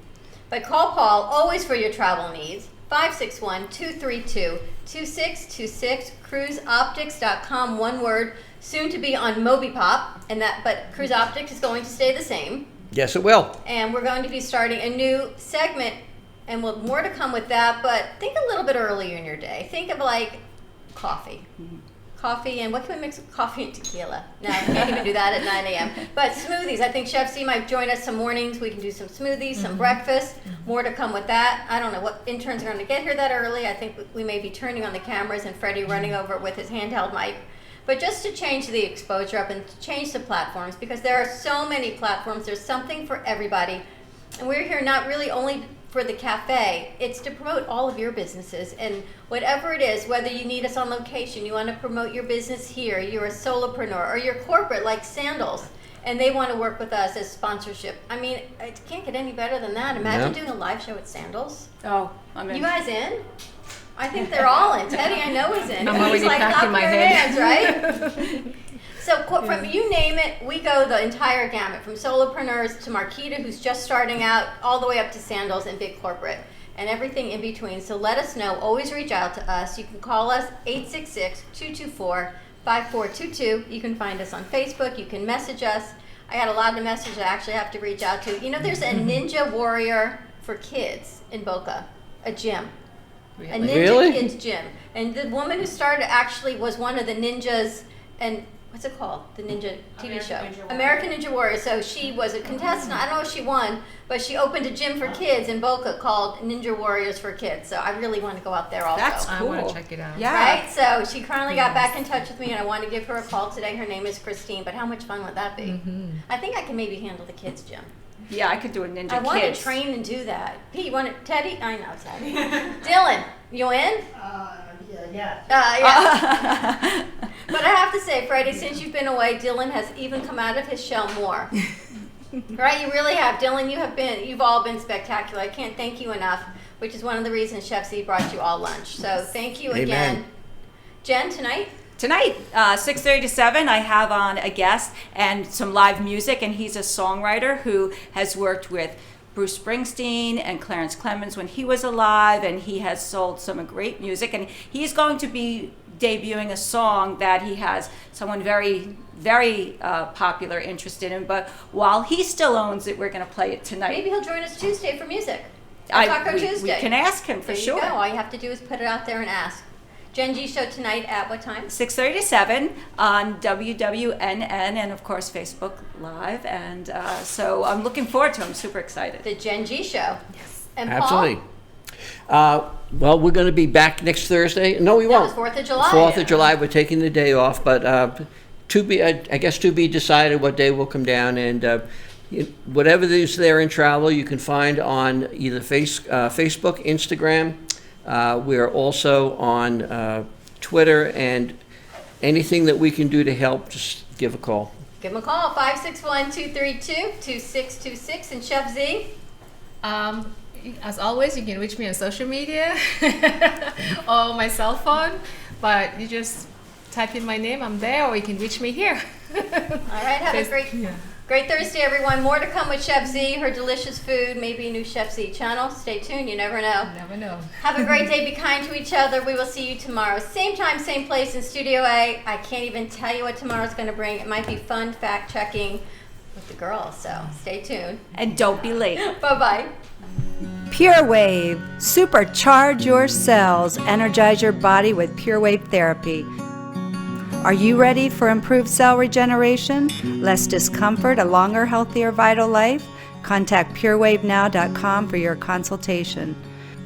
But call Paul always for your travel needs. 561-232-2626. CruiseOptics.com, one word. Soon to be on MobiPop, but Cruise Optics is going to stay the same. Yes, it will. And we're going to be starting a new segment, and more to come with that. But think a little bit earlier in your day. Think of like coffee. Coffee, and what can we mix with coffee and tequila? No, I can't even do that at 9 a.m. But smoothies. I think Chef C might join us some mornings. We can do some smoothies, some breakfast. More to come with that. I don't know what interns are going to get here that early. I think we may be turning on the cameras and Freddie running over with his handheld mic. But just to change the exposure up and to change the platforms, because there are so many platforms. There's something for everybody. And we're here not really only for the cafe, it's to promote all of your businesses, and whatever it is, whether you need us on location, you want to promote your business here, you're a solopreneur, or you're corporate like Sandals, and they want to work with us as sponsorship. I mean, it can't get any better than that. Imagine doing a live show at Sandals. Oh, I'm in. You guys in? I think they're all in. Teddy, I know, is in. I'm He's already like, packing up my your head. hands, right? So from you name it, we go the entire gamut, from solopreneurs to Marquita, who's just starting out, all the way up to Sandals and big corporate, and everything in between. So let us know. Always reach out to us. You can call us 866-224-5422. You can find us on Facebook. You can message us. I got a lot of messages I actually have to reach out to. You know, there's a Ninja Warrior for kids in Boca, a gym. A Ninja Really? Kids gym. And the woman who started actually was one of the ninjas, and what's it called? The Ninja TV show. American Ninja Warrior. So she was a contestant. I don't know if she won, but she opened a gym for kids in Boca called Ninja Warriors for Kids. So I really want to go out there also. That's I cool. want to check it out. Yeah. Right? So she currently got back in touch with me, and I want to give her a call today. Her name is Christine, but how much fun would that be? I think I can maybe handle the kids' gym. Yeah, I could do a Ninja I want Kids. to train and do that. Pete, you want to, Teddy? I know, Teddy. Dylan, you in? Yeah. Yeah. But I have to say, Freddie, since you've been away, Dylan has even come out of his shell more. Right? You really have. Dylan, you've all been spectacular. I can't thank you enough, which is one of the reasons Chef Z brought you all lunch. So thank you again. Amen. Jen, tonight? Tonight, 6:30 to 7, I have on a guest and some live music, and he's a songwriter who has worked with Bruce Springsteen and Clarence Clemens when he was alive, and he has sold some great music, and he's going to be debuting a song that he has someone very, very popular interested in, but while he still owns it, we're going to play it tonight. Maybe he'll join us Tuesday for music. Taco Tuesday. We can ask him for There sure. you go. All you have to do is put it out there and ask. Jen G Show tonight at what time? 6:30 to 7 on WWNN and of course Facebook Live, and so I'm looking forward to it. I'm super excited. The Jen G Show. Yes. And Paul? Absolutely. Well, we're going to be back next Thursday. No, we won't. That was 4th of July. 4th of July. We're taking the day off, but I guess to be decided what day we'll come down, and whatever is there in travel, you can find on either Facebook, Instagram. We are also on Twitter, and anything that we can do to help, just give a call. Give them a call, 561-232-2626. And Chef Z? As always, you can reach me on social media or my cell phone, but you just type in my name, I'm there, or you can reach me here. All right, have a great... Yeah. Great Thursday, everyone. More to come with Chef Z, her delicious food, maybe a new Chef Z channel. Stay tuned. You never know. Never know. Have a great day. Be kind to each other. We will see you tomorrow. Same time, same place in Studio A. I can't even tell you what tomorrow's going to bring. It might be fun fact-checking with the girls, so stay tuned. And don't be late. Bye-bye. Pure Wave. Supercharge your cells. Energize your body with Pure Wave therapy. Are you ready for improved cell regeneration, less discomfort, a longer, healthier, vital life? Contact purewavenow.com for your consultation.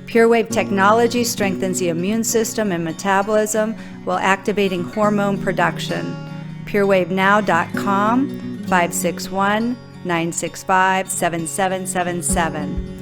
Pure Wave technology strengthens the immune system and metabolism while activating hormone production. purewavenow.com, 561-965-7777.